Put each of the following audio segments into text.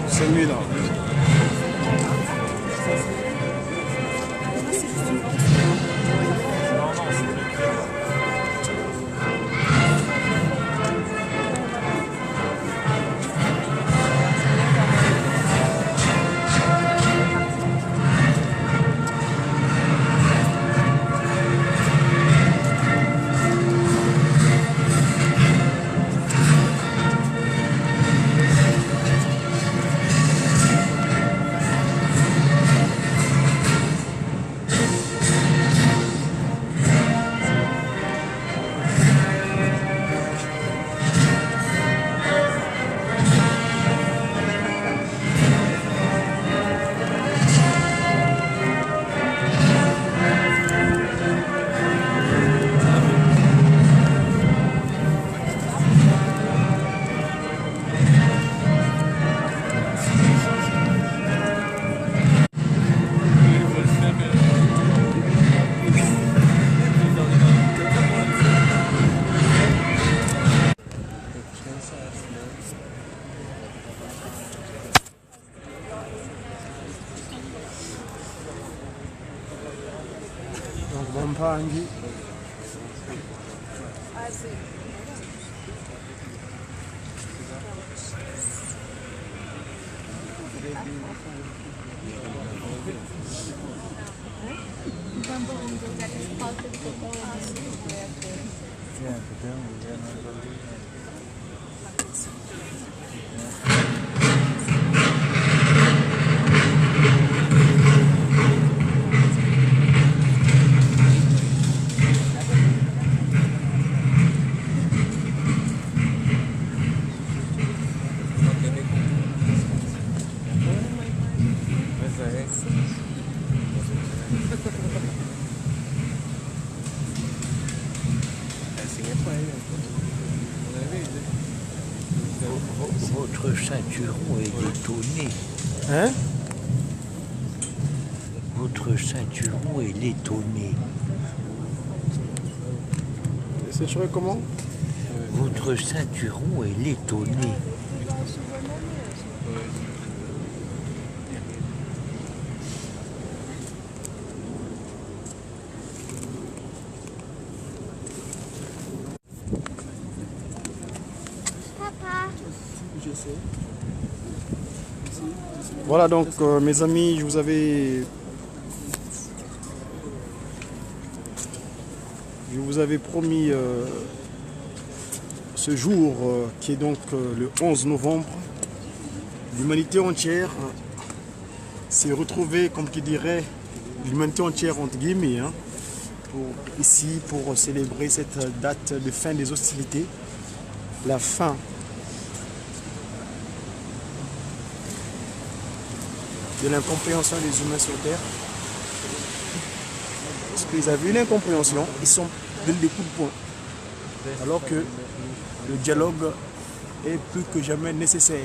Celui-là. Bampangi. Votre ceinturon est détonné. Hein? Votre ceinturon est détonné. C'est tiré comment? Votre ceinturon est détonné. Voilà donc mes amis, je vous avais promis ce jour qui est donc le 11 novembre. L'humanité entière s'est retrouvée, comme qui dirait, l'humanité entière entre guillemets, hein, ici pour célébrer cette date de fin des hostilités, la fin de l'incompréhension des humains sur Terre. Parce qu'ils avaient une incompréhension, ils sont donnés des coups de poing. Alors que le dialogue est plus que jamais nécessaire.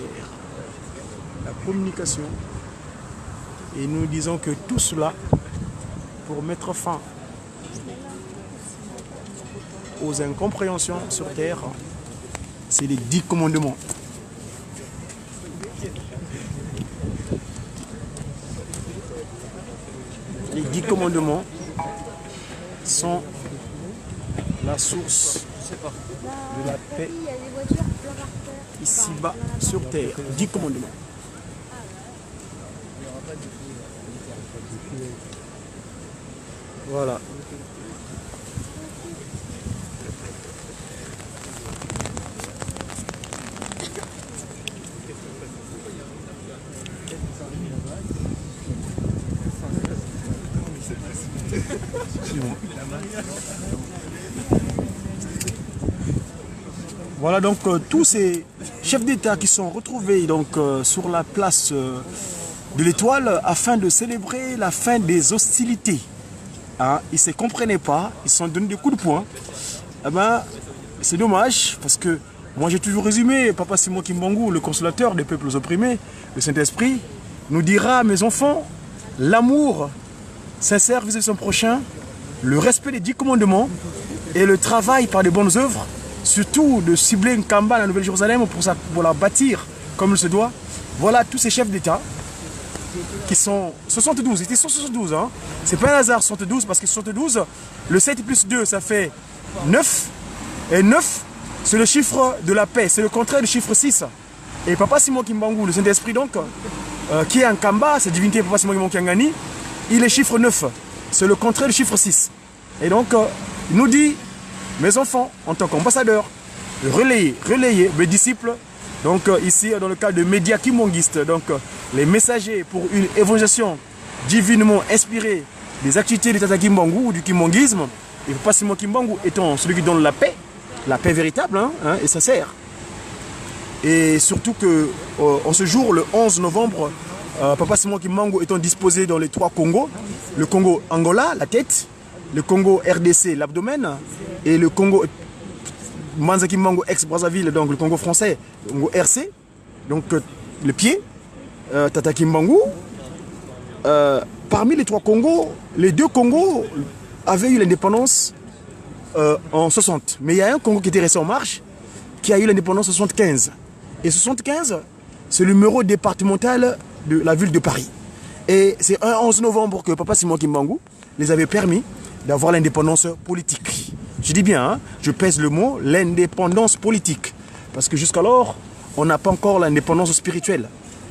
La communication. Et nous disons que tout cela, pour mettre fin aux incompréhensions sur Terre, c'est les 10 commandements. Les 10 commandements sont la source de la paix ici-bas sur Terre. 10 commandements. Voilà. Voilà donc tous ces chefs d'État qui sont retrouvés donc sur la place de l'Étoile afin de célébrer la fin des hostilités. Hein, ils ne se comprenaient pas, ils se sont donné des coups de poing. Eh ben, c'est dommage parce que moi j'ai toujours résumé, Papa Simon Kimbangu, le consolateur des peuples opprimés, le Saint-Esprit, nous dira, mes enfants, l'amour sincère vis-à-vis de son prochain, le respect des 10 commandements et le travail par des bonnes œuvres, surtout de cibler une Kamba à la Nouvelle-Jérusalem pour la bâtir comme il se doit. Voilà tous ces chefs d'État qui sont 72, ils étaient 72. Hein. C'est pas un hasard 72 parce que 72, le 7 plus 2 ça fait 9. Et 9 c'est le chiffre de la paix, c'est le contraire du chiffre 6. Et Papa Simon Kimbangu, le Saint-Esprit donc, qui est en Kamba, cette divinité Papa Simon Kimbangu Kiangani, il est chiffre 9. C'est le contraire du chiffre 6. Et donc il nous dit, mes enfants, en tant qu'ambassadeurs, relayez mes disciples. Donc ici, dans le cas de médias kimbonguistes, donc les messagers pour une évangélisation divinement inspirée des activités de Tata Kimbangu ou du kimbonguisme, et Papa Simon Kimbangu étant celui qui donne la paix véritable, et sincère. Et surtout que en ce jour, le 11 novembre, Papa Simon Kimbangu étant disposé dans les 3 Congos, le Congo Angola, la tête, le Congo RDC, l'abdomen, et le Congo Manza Kimbangu ex-Brazzaville, donc le Congo français, le Congo RC, donc le pied, Tata Kimbangu. Parmi les 3 Congos, les 2 Congos avaient eu l'indépendance en 60. Mais il y a un Congo qui était resté en marche, qui a eu l'indépendance en 75. Et 75, c'est le numéro départemental de la ville de Paris. Et c'est un 11 novembre que Papa Simon Kimbangu les avait permis d'avoir l'indépendance politique. Je dis bien, hein, je pèse le mot, l'indépendance politique. Parce que jusqu'alors, on n'a pas encore l'indépendance spirituelle.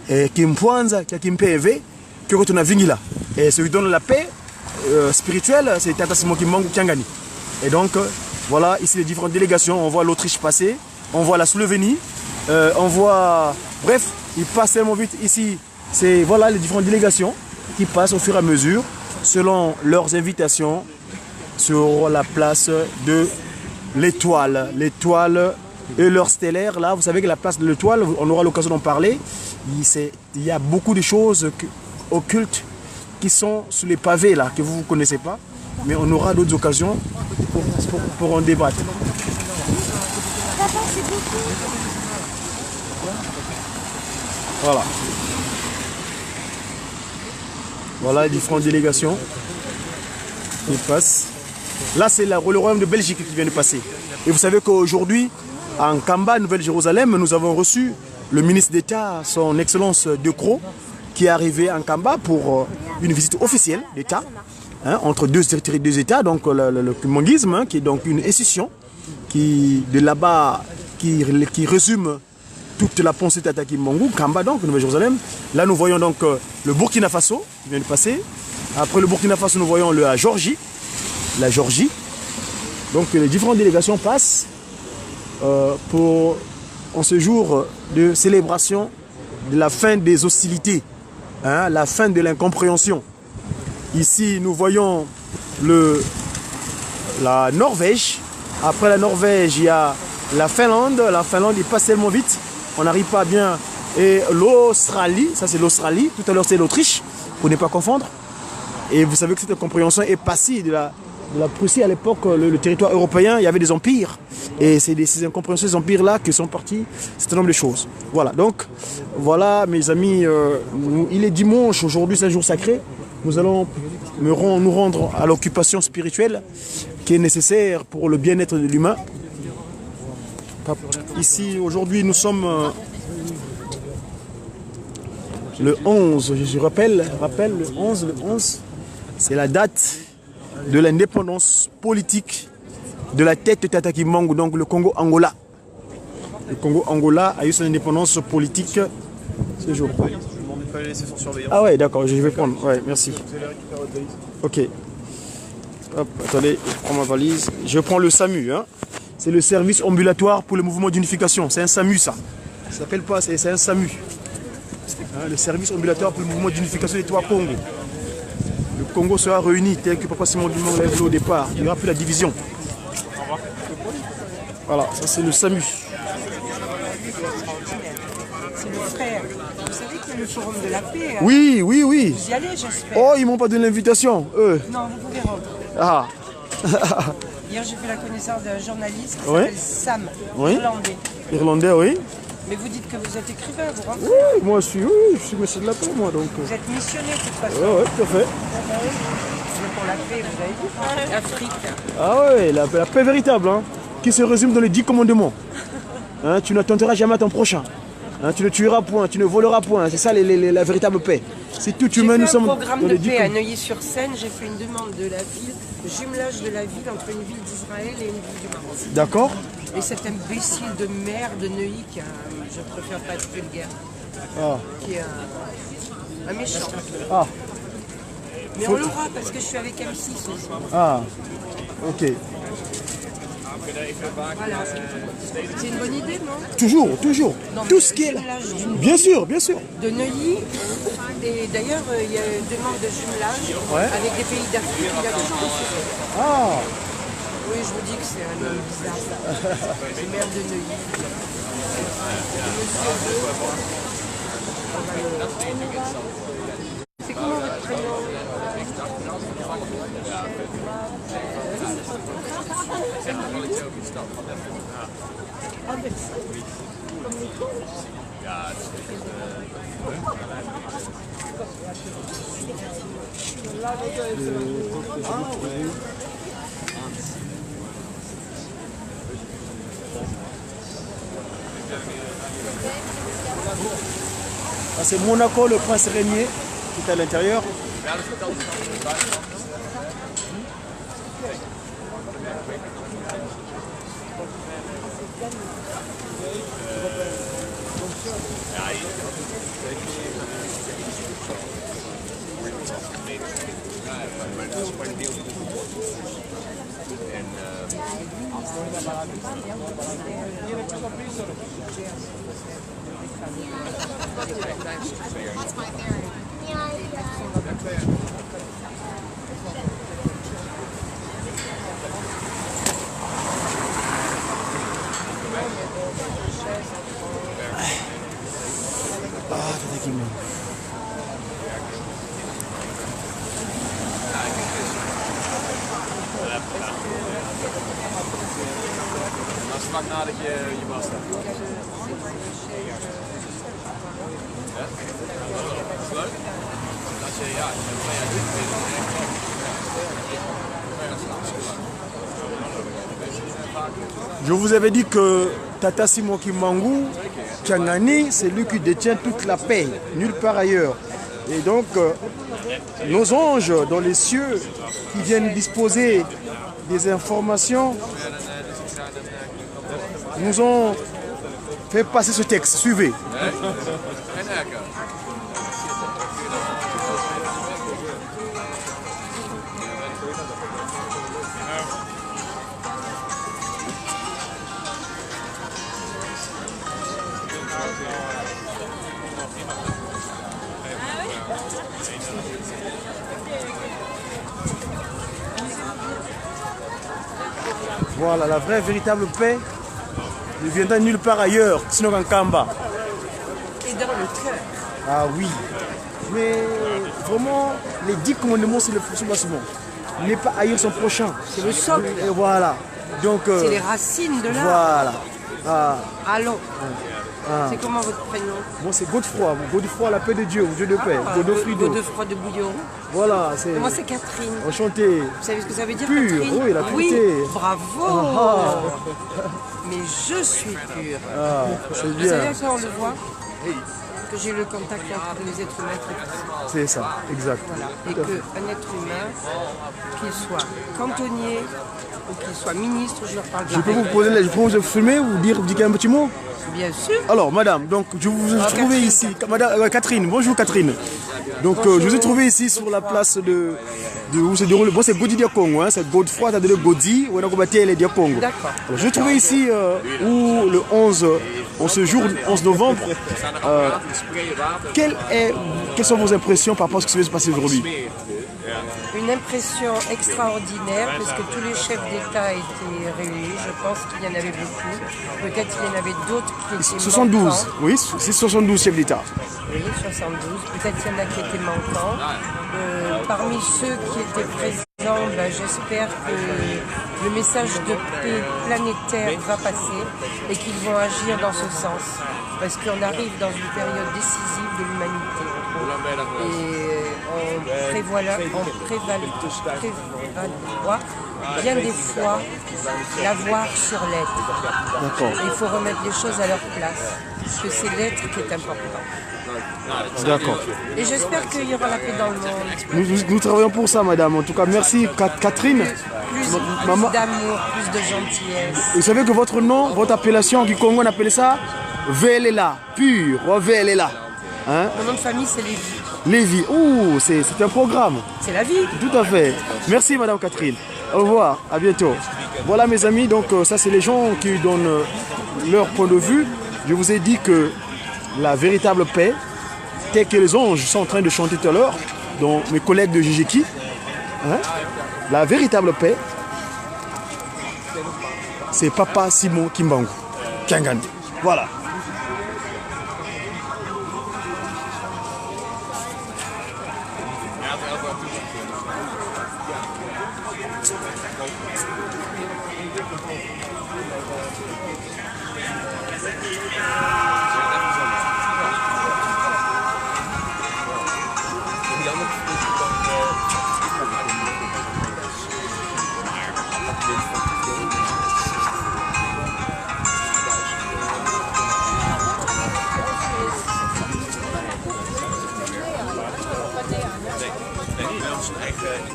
Et Kimpuanza, Kimpeve, que retourne à Vingila. Et ce qui donne la paix spirituelle, c'est Tata Simon Kimbangu Kiangani. Et donc, voilà, ici les différentes délégations, on voit l'Autriche passer, on voit la Slovénie, on voit... Bref, il passe tellement vite ici, c'est voilà les différentes délégations qui passent au fur et à mesure, selon leurs invitations, sur la place de l'Étoile. L'Étoile et l'heure stellaire, là, vous savez que la place de l'Étoile, on aura l'occasion d'en parler, il y a beaucoup de choses occultes qui sont sous les pavés, là, que vous ne connaissez pas, mais on aura d'autres occasions pour en débattre. Voilà. Voilà les différentes délégations qui passent. Là, c'est le royaume de Belgique qui vient de passer. Et vous savez qu'aujourd'hui, en Kamba, Nouvelle-Jérusalem, nous avons reçu le ministre d'État, son Excellence De Croo, qui est arrivé en Kamba pour une visite officielle d'État, entre deux États, donc le kimbonguisme, qui est donc une institution qui, de là-bas, qui résume toute la pensée de Tata Kimbangu, Kamba donc, Nouvelle-Jérusalem. Là, nous voyons donc le Burkina Faso qui vient de passer. Après le Burkina Faso, nous voyons la Géorgie. Donc les différentes délégations passent en ce jour de célébration de la fin des hostilités, la fin de l'incompréhension. Ici, nous voyons la Norvège. Après la Norvège, il y a la Finlande. La Finlande, il passe tellement vite, on n'arrive pas bien. Et l'Australie, ça c'est l'Australie. Tout à l'heure, c'est l'Autriche, pour ne pas confondre. Et vous savez que cette incompréhension est passée de la Prussie. À l'époque, le territoire européen, il y avait des empires. Et c'est ces incompréhensions, ces empires-là, que sont partis un certain nombre de choses. Voilà, donc, voilà, mes amis, il est dimanche, aujourd'hui, c'est un jour sacré. Nous allons nous rendre à l'occupation spirituelle qui est nécessaire pour le bien-être de l'humain. Ici, aujourd'hui, nous sommes le 11, je rappelle le 11, c'est la date de l'indépendance politique de la tête de Tata Kimbangu, donc le Congo Angola. Le Congo Angola a eu son indépendance politique ce jour. Ah ouais, d'accord, je vais prendre. Ouais, merci. Ok. Hop, attendez, je prends ma valise. Je prends le SAMU. C'est le service ambulatoire pour le mouvement d'unification. C'est un SAMU, ça. Ça s'appelle pas, c'est un SAMU. Le service ambulatoire pour le mouvement d'unification des 3 Congos. Le Congo sera réuni tel que Papa Simon Kimbangu l'a vu au départ. Il n'y aura plus la division. Voilà, ça c'est le SAMU. C'est le frère. Vous savez qu'il y a le forum de la paix. Oui. Vous y allez, j'espère. Oh, ils m'ont pas donné l'invitation, eux. Non, vous pouvez rentrer. Ah. Hier, j'ai fait la connaissance d'un journaliste qui s'appelle Sam, irlandais. Irlandais, oui. Mais vous dites que vous êtes écrivain, vous rentrez. Oui, moi je suis monsieur de la paix, moi donc. Vous êtes missionné de toute façon. Oui, tout à fait. C'est pour la paix, vous avez dit. L'Afrique. Ah ouais, la paix véritable, qui se résume dans les 10 commandements. Tu ne tenteras jamais à ton prochain. Hein, tu ne tueras point, tu ne voleras point. C'est ça la véritable paix. Si tout J'ai humain, fait nous un sommes programme dans de les paix à 10 Neuilly-sur-Seine. J'ai fait une demande de la ville, jumelage de la ville entre une ville d'Israël et une ville du Maroc. D'accord. Et cet imbécile de maire de Neuilly, qui est je préfère pas être vulgaire, Ah. qui est un méchant. Ah. Mais on l'aura parce que je suis avec M6 aussi. Ah. Ok. Voilà. C'est une bonne idée, non? Toujours, toujours. Non, mais Tout ce qui est là. jumelage Bien sûr, bien sûr. de Neuilly. Et d'ailleurs, il y a une demande de jumelage avec des pays d'Afrique. Il a toujours refusé. Ah. Oui, je vous dis que c'est un homme bizarre. Le maire de Neuilly. C'est comment votre prénom? Ah, c'est Monaco, le prince régnier, qui est à l'intérieur. That's my theory. Ah, attendez qu'il me... Dat is vlak nadat je was hebt. Ja? Dat is leuk. Als je, ja, als je 2 jaar dit Je vous avais dit que Tata Simon Kimbangu, Kiangani, c'est lui qui détient toute la paix, nulle part ailleurs. Et donc, nos anges dans les cieux qui viennent disposer des informations nous ont fait passer ce texte. Suivez. Voilà, la vraie, véritable paix ne viendra nulle part ailleurs, sinon qu'en Kamba. Et dans le cœur. Ah oui. Mais vraiment, les 10 commandements, c'est le soubassement. Ne pas haïr son prochain. C'est le socle. Et voilà. Donc, C'est les racines de l'art. voilà. Ah, Allons. ah. C'est comment votre prénom? Moi, c'est Godefroy. Godefroy, la paix de Dieu, Dieu de paix. Godofrido. Godefroy de Bouillon. Voilà, c'est. Et moi, c'est Catherine. Enchanté. Vous savez ce que ça veut dire, Pure, Catherine? oui, la pureté. Bravo. Ah. Mais je suis pure. Ah, c'est Vous savez bien. à quoi on le voit? Que j'ai le contact entre les êtres humains qui existent. C'est ça, exact. Voilà. Et qu'un être humain, qu'il soit cantonnier ou qu'il soit ministre, je leur parle Je peux pareil. vous poser, je peux vous filmer, vous dire un petit mot? Bien sûr. Alors, madame, donc je vous ai trouvé Catherine. ici. Madame, Catherine, bonjour Catherine. Donc, je vous ai trouvé ici sur la place de où se déroule. Bon, c'est Godi Diakongo, hein, c'est Godefroy, t'as donné Godi, ou on a combattu les Diakongo. D'accord. Alors, je vous ai trouvé ici où le 11, en ce jour 11 novembre, quelles sont vos impressions par rapport à ce qui se passer aujourd'hui? Une impression extraordinaire parce que tous les chefs d'État étaient réunis. Je pense qu'il y en avait beaucoup. Peut-être qu'il y en avait d'autres qui étaient 72, manquants. oui, c'est 72 chefs d'État. Oui, 72. Peut-être qu'il y en a qui étaient manquants. Parmi ceux qui étaient présents, j'espère que le message de paix planétaire va passer et qu'ils vont agir dans ce sens. Parce qu'on arrive dans une période décisive de l'humanité. Et prévaloir bien des fois l'avoir sur l'être. D'accord. Il faut remettre les choses à leur place, parce que c'est l'être qui est important. D'accord. Et j'espère qu'il y aura la paix dans le monde. Nous travaillons pour ça, madame. En tout cas, merci, Catherine. Plus Maman. d'amour, plus de gentillesse. Vous savez que votre nom, votre appellation, du Congo, on appelle ça Velela, pur, Velela. Hein? Mon nom de famille, c'est Lévi. Lévi, ouh, c'est un programme. C'est la vie. Tout à fait. Merci, madame Catherine. Au revoir, à bientôt. Voilà, mes amis, donc ça, c'est les gens qui donnent leur point de vue. Je vous ai dit que la véritable paix, telle que les anges sont en train de chanter tout à l'heure, dont mes collègues de Jijiki, hein, la véritable paix, c'est Papa Simon Kimbangu, Kiangani. Voilà.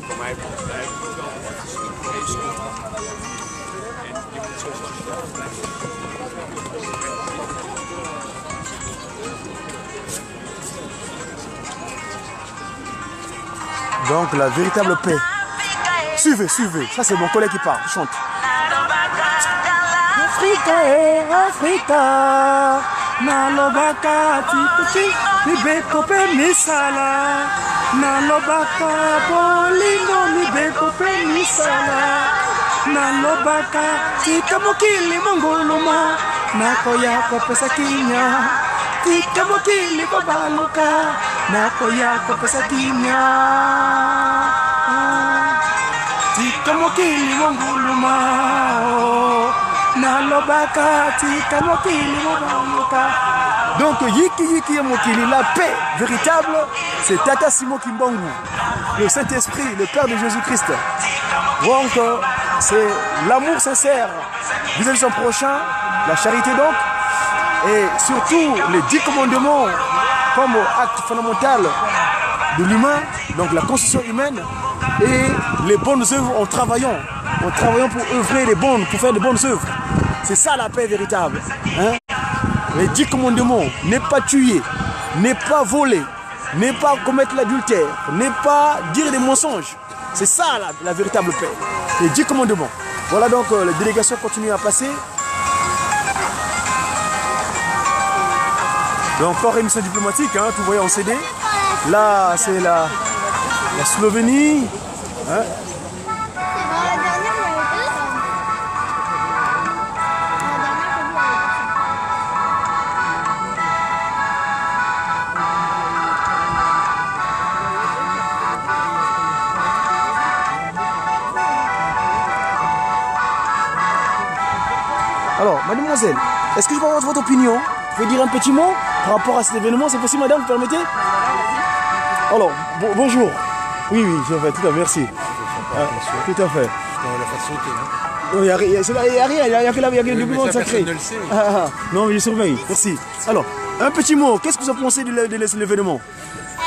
Voor mij bedrijf ook wel deze. En je moet zo Donc la véritable paix. Suivez, suivez. Ça c'est mon collègue qui parle, chante. Africa, Africa, nalobaka tikuti, libeko pe misala, nalobaka bolingo, libeko pe misala, nalobaka tika mokili mongoloma, nakoya kopesa kinya, tika mokili babaluka, nakoya kopesa kinya, tika mokili mongoloma. Donc Yiki Mokili, la paix véritable, c'est Tata Simon Kimbangu, le Saint-Esprit, le Père de Jésus-Christ. Donc c'est l'amour sincère vis-à-vis de son prochain, la charité donc, et surtout les 10 commandements comme acte fondamental de l'humain, donc la construction humaine, et les bonnes œuvres en travaillant pour œuvrer les bonnes, pour faire de bonnes œuvres. C'est ça la paix véritable. Hein? Les 10 commandements, ne pas tuer, ne pas voler, ne pas commettre l'adultère, ne pas dire des mensonges. C'est ça la véritable paix. Les 10 commandements. Voilà donc les délégations continuent à passer. Donc encore émission diplomatique, hein, tout vous voyez en CD. Là c'est la Slovénie. Hein? Alors, mademoiselle, est-ce que je peux avoir votre opinion? Vous pouvez dire un petit mot par rapport à cet événement? C'est possible, madame, vous permettez? Alors, bonjour. Oui, tout à fait, merci. Tout à fait. Il n'y a rien, il n'y a que le document sacré. Non, mais je surveille, merci. Alors, un petit mot, qu'est-ce que vous en pensez de l'événement?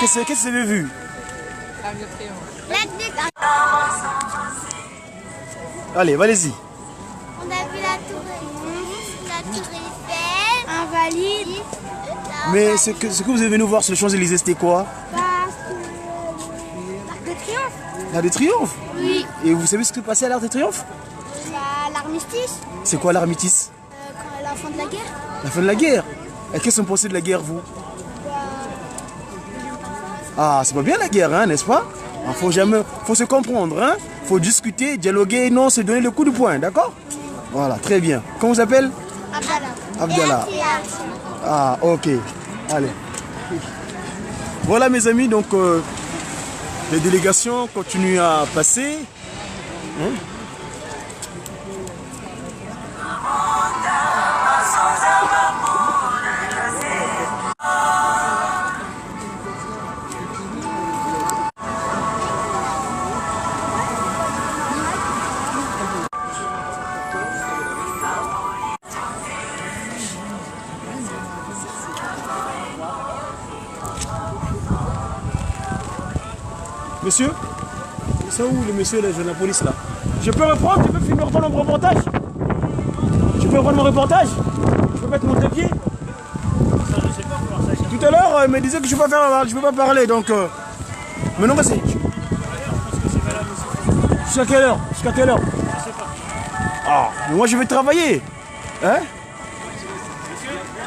Qu'est-ce que vous avez vu? Allez, allez-y. On a vu la tour Eiffel, Invalides. Mais ce que vous êtes venu voir sur les Champs-Élysées, c'était quoi? L'Arc de Triomphe. L'Arc de Triomphe? Oui. Et vous savez ce qui s'est passé à l'Arc de Triomphe? L'armistice. C'est quoi l'armistice? La fin de la guerre. La fin de la guerre? Et qu'est-ce que vous pensez de la guerre, vous? Ah, c'est pas bien la guerre, hein, n'est-ce pas? Faut se comprendre, hein? Faut discuter, dialoguer, non se donner le coup de poing, d'accord? Voilà, très bien. Comment vous appelez? Abdallah. Ah, ok. Allez. Voilà mes amis, donc les délégations continuent à passer. Hein? Monsieur? C'est où le monsieur de la police là? Je peux reprendre? Tu peux filmer mon reportage? Tu peux reprendre mon reportage? Je peux mettre mon trépied? Tout à l'heure, il me disait que je ne peux pas parler, donc... Mais non, vas-y. Jusqu'à quelle heure? Jusqu'à quelle heure? Je sais pas. Ah, mais moi je vais travailler. Hein?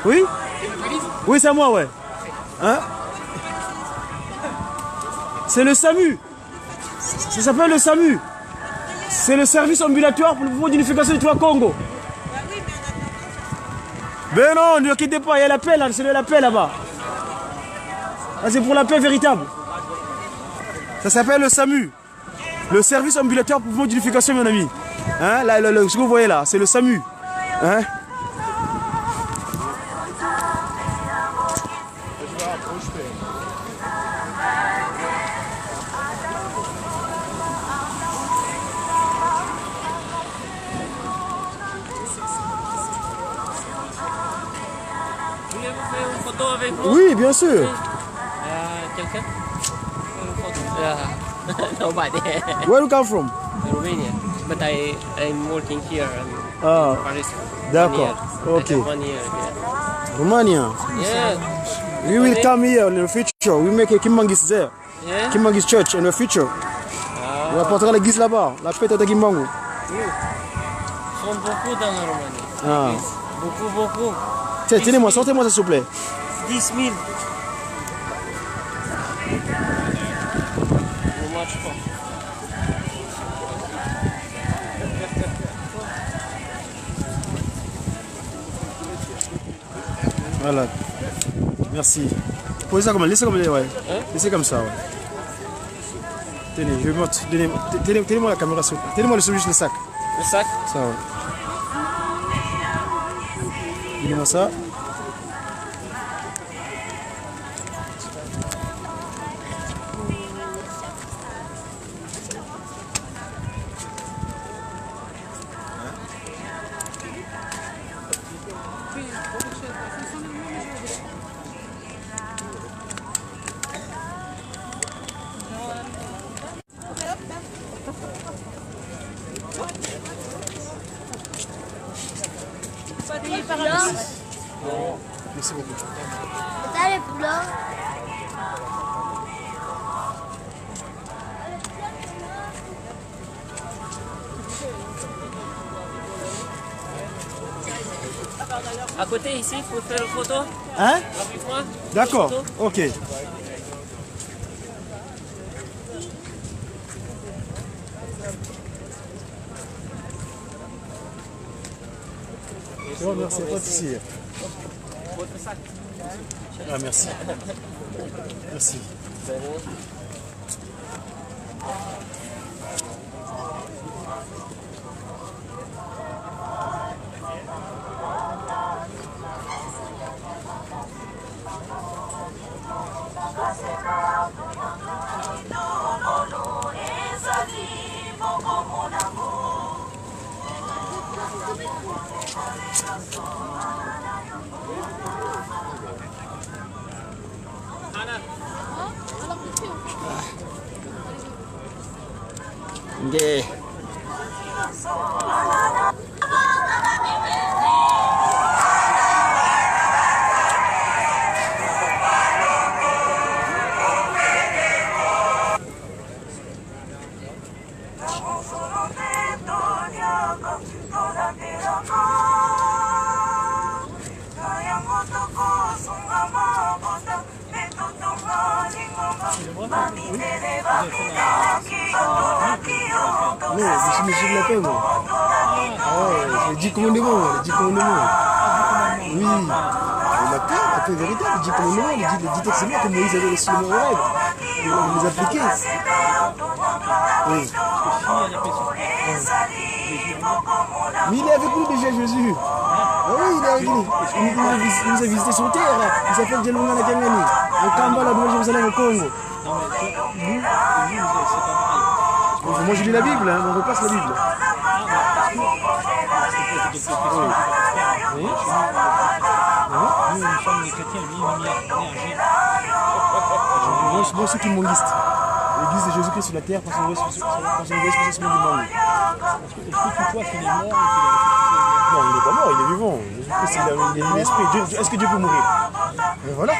Oui? Oui, c'est à moi, ouais. Hein? C'est le SAMU. Ça s'appelle le SAMU. C'est le service ambulatoire pour le mouvement d'unification du Congo. Ben non, ne quittez pas, il y a la paix là, c'est la paix là-bas. Là, c'est pour la paix véritable. Ça s'appelle le SAMU. Le service ambulatoire pour le mouvement d'unification, mon ami. Hein? Là, ce que vous voyez là, c'est le SAMU. Hein? Voulez-vous faire une photo avec moi? Oui, bien sûr. Quelqu'un? Une photo? Nobody. Where you come from? Romania. But I'm working here in Ah, Paris. d'accord. 1 year. Ok. I have 1 year here. Romania. Yeah. We will come here in the future. We make a Kimbangis there. Yeah. Kimbangis church in the future. On apportera l'église là-bas. La fête de Kimbangu. Ils sont beaucoup dans la Roumanie. Ah. Beaucoup, beaucoup. Tiens, tenez-moi, sortez-moi ça s'il vous plaît. 10 000. Ne marche pas. Voilà. Merci. Posez ça comme laissez comme ouais. Hein? Laissez comme ça, ouais. Tenez, je vais mettre. Tenez-moi la caméra, s'il vous plaît. Tenez-moi juste le sac. Le sac? Ça, ouais. Donnez-moi ça. Merci beaucoup. T'as les poulards? À côté ici, il faut faire une photo Hein? avec moi. D'accord. Ok. C'est bon, merci, pas de souci. Votre sac. Ah, merci. Merci. Okay. Non, je me l'ai pas, moi. Ah, les 10 commandements, les 10 commandements. Oui. La paix véritable, les 10 commandements, les 10 textes que Moïse avait reçus dans le rêve. Et on les appliquer. Oui. Mais il est avec nous déjà, Jésus. Ah oui, il est avec nous. Il nous a visité sur terre. Il s'appelle Djelongana Kangani. Au Kamba, la Nouvelle Jérusalem, au Congo. Moi je lis la Bible, hein, on repasse la Bible. Oui. Nous sommes des chrétiens, lui, moi aussi qui monguiste. l'église de Jésus-Christ sur la terre par son envoyé spécialement du monde. Est-ce que tu crois qu'il est mort et qu'il est Non, il n'est pas mort, il est vivant. Jésus-Christ, il a l'esprit. Est-ce que Dieu peut mourir? Mais voilà.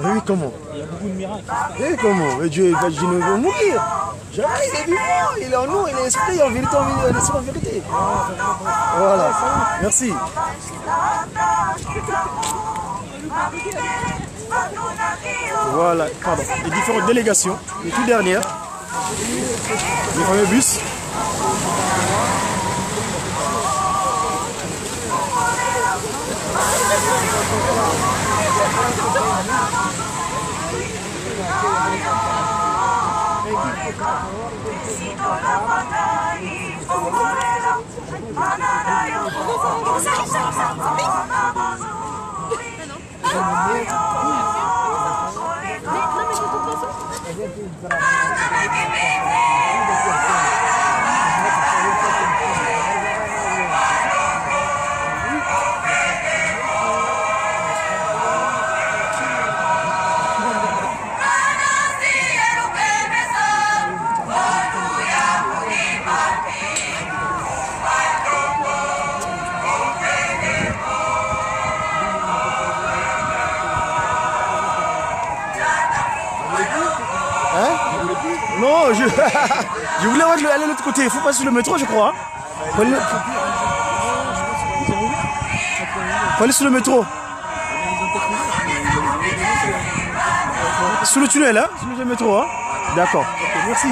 Mais oui, comment? Il y a beaucoup de miracles qui se passent. Et comment? Mais Dieu ne veut mourir. Jamais, il est vivant, il est en nous, il est esprit, en vérité, en vérité. Voilà, merci. Voilà, pardon, les différentes délégations, les toutes dernières, les premiers bus. Non, je voulais aller de l'autre côté. Il faut passer sur le métro, je crois. Faut aller sur le métro. Sous le tunnel, hein? Sous le métro, hein? D'accord. Ok, merci.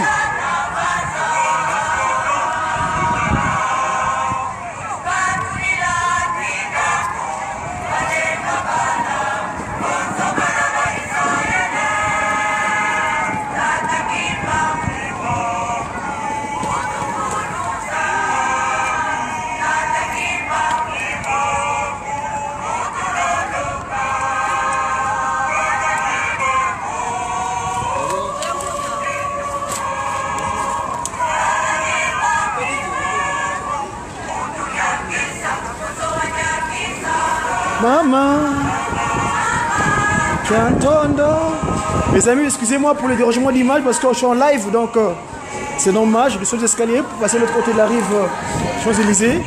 Maman, mes amis, excusez-moi pour le dérangement d'image parce que je suis en live, donc c'est dommage. Je suis sur les escaliers pour passer de l'autre côté de la rive Champs-Élysées.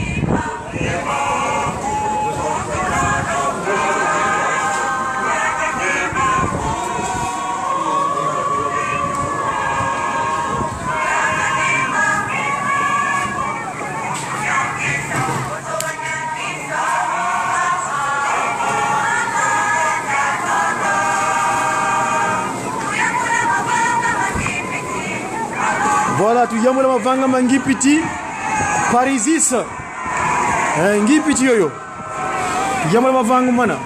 Voilà, tu yamula mavanga mangi piti Parisis. Ngi piti yoyo. Yamula mavanga mana.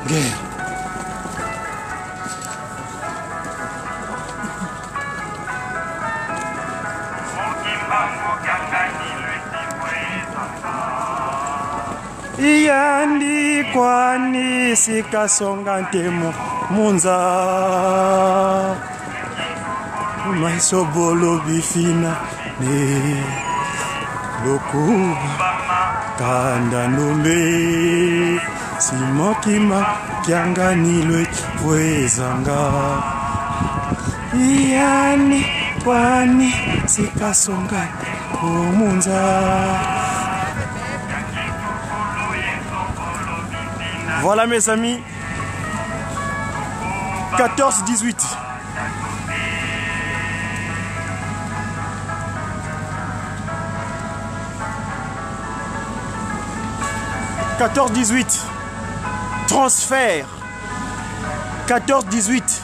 Guerre. Iandikwa nisikasonga ntemo munza Sobolo bifina ne lokuba kanda nombe simokima kyanganilwe wezanga yani kwani sikasonga kumunza. Voilà mes amis, 14-18. Transfert. 14-18.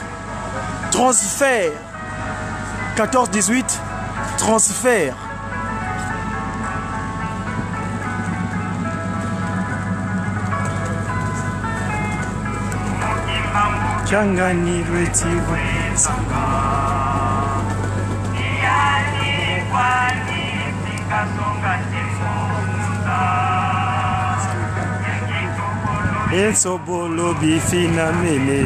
Transfert. 14-18. Transfert. Changani retiwe sanga. Ensobolo bifina mene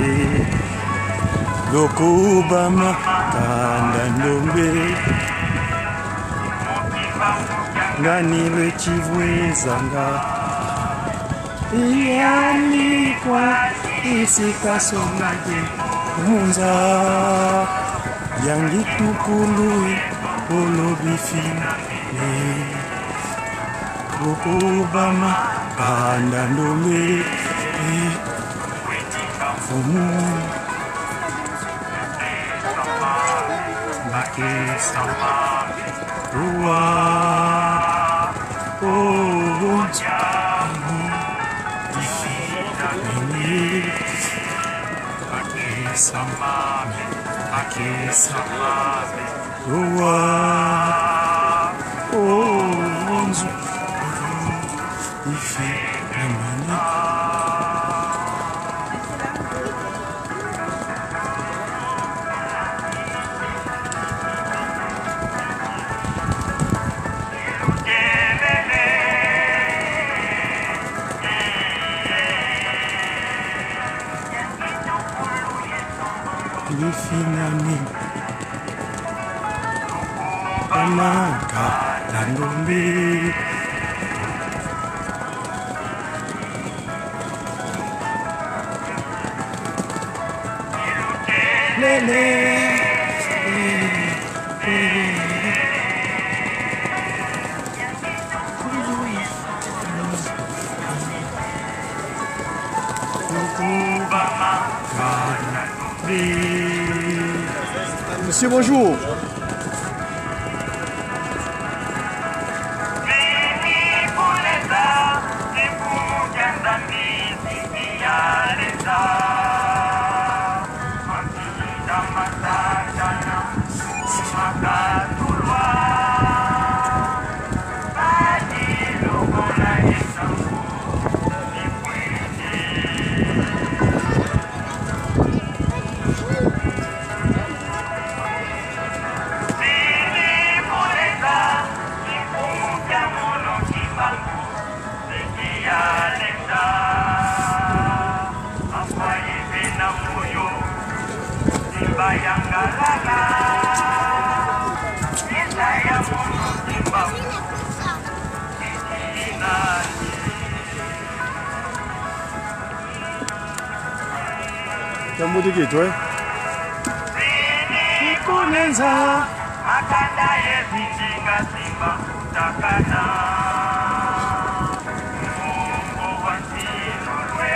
lokubama kanda ndombe ngani rechivwezanga iyanikwa isikasonage munza yangitukului olobifina lokubama kanda ndombe Fumu Makesa Rua Oh Makesa Rua Oh Ifi Finami Amaka Langombe Lele Monsieur, bonjour. Kamu dikit, weh. Ikunenza makanda yezitinga simba utakana Mungu wasilwe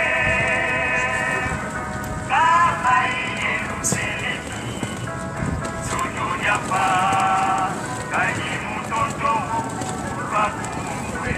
kama iyeruseleki sujunya pa kani mutoto ulwakumwe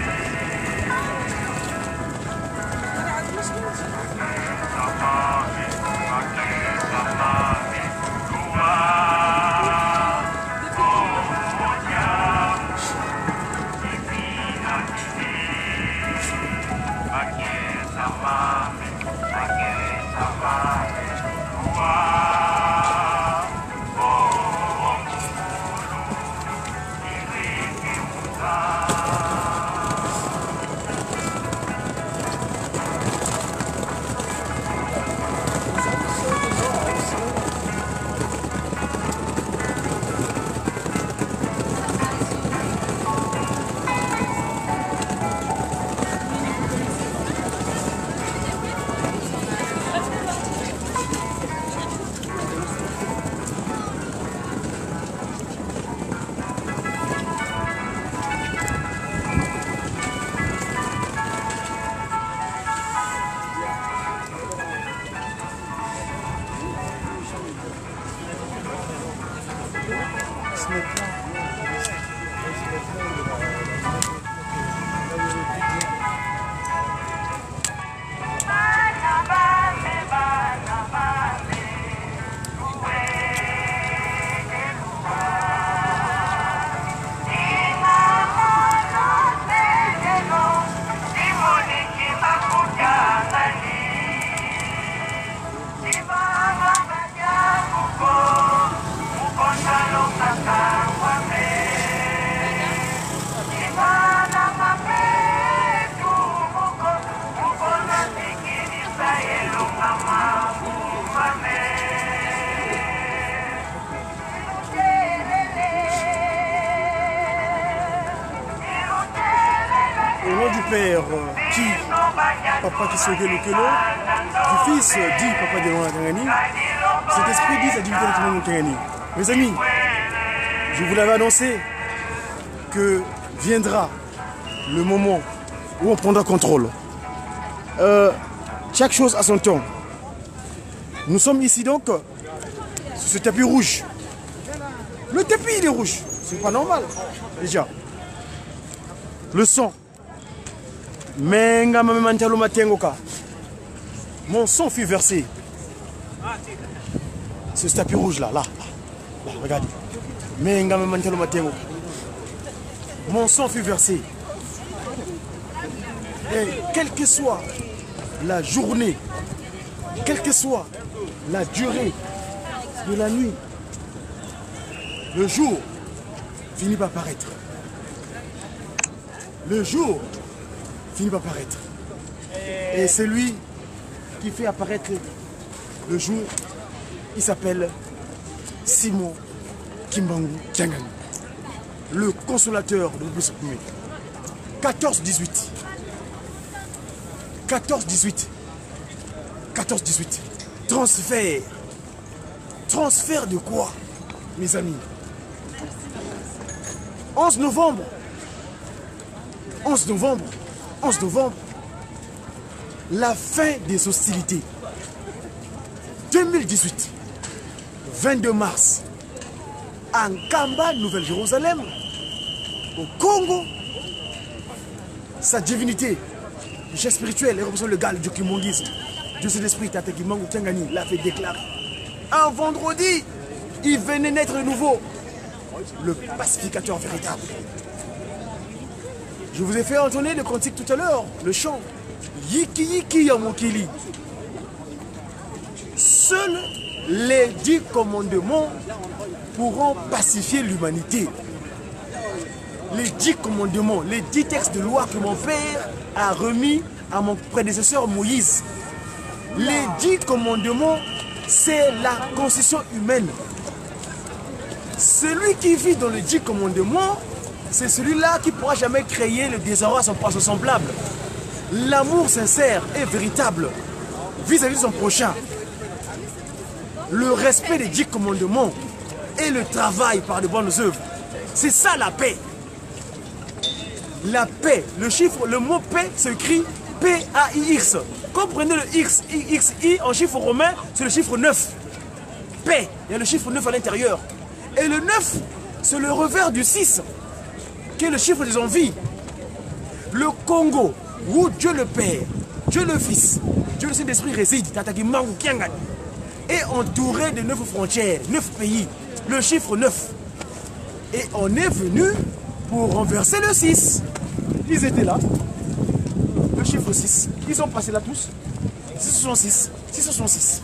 Au nom du Père, qui Papa qui sauve le Kelo, du Fils, dit Papa de la Tangani, cet esprit dit la divinité de tout le monde Tangani. Mes amis, je vous l'avais annoncé que viendra le moment où on prendra contrôle. Chaque chose a son temps. Nous sommes ici donc sur ce tapis rouge. Le tapis il est rouge, c'est pas normal déjà. Le sang. Mon sang fut versé. C'est ce tapis rouge là, là, regardez. Mon sang fut versé. Et quelle que soit la journée, quelle que soit la durée de la nuit, le jour finit par paraître. Le jour finit par paraître. Et c'est lui qui fait apparaître le jour. Il s'appelle Simon Kimbangu Kiangani, le consolateur de Mobutu. 14-18. 14-18. 14-18. Transfert. Transfert de quoi, mes amis? 11 novembre. 11 novembre. 11 novembre. La fin des hostilités. 2018. 22 mars. En Kamba, Nouvelle-Jérusalem. Au Congo. Sa divinité, le chef spirituel, le gal du kimongisme, Dieu c'est l'esprit, Tataki Mangu Tiangani l'a fait déclarer. Un vendredi, il venait naître de nouveau, le pacificateur véritable. Je vous ai fait entonner le cantique tout à l'heure, le chant Yiki Yiki Yamokili. Seuls les 10 commandements pourront pacifier l'humanité. Les 10 commandements, les 10 textes de loi que mon père a remis à mon prédécesseur Moïse. Les 10 commandements, c'est la constitution humaine. Celui qui vit dans les 10 commandements, c'est celui-là qui ne pourra jamais créer le désarroi à son semblable. L'amour sincère et véritable vis-à-vis de son prochain. Le respect des 10 commandements et le travail par de bonnes œuvres. C'est ça la paix. La paix, le mot paix s'écrit P-A-I-X. Comprenez le X, I en chiffre romain, c'est le chiffre 9. Paix, il y a le chiffre 9 à l'intérieur. Et le 9, c'est le revers du 6, qui est le chiffre des envies. Le Congo, où Dieu le Père, Dieu le Fils, Dieu le Saint-Esprit réside, Tataki Mangu Kiangani, est entouré de 9 frontières, 9 pays, le chiffre 9. Et on est venu pour renverser le 6. Ils étaient là. Le chiffre 6. Ils sont passés là tous. 666. 666.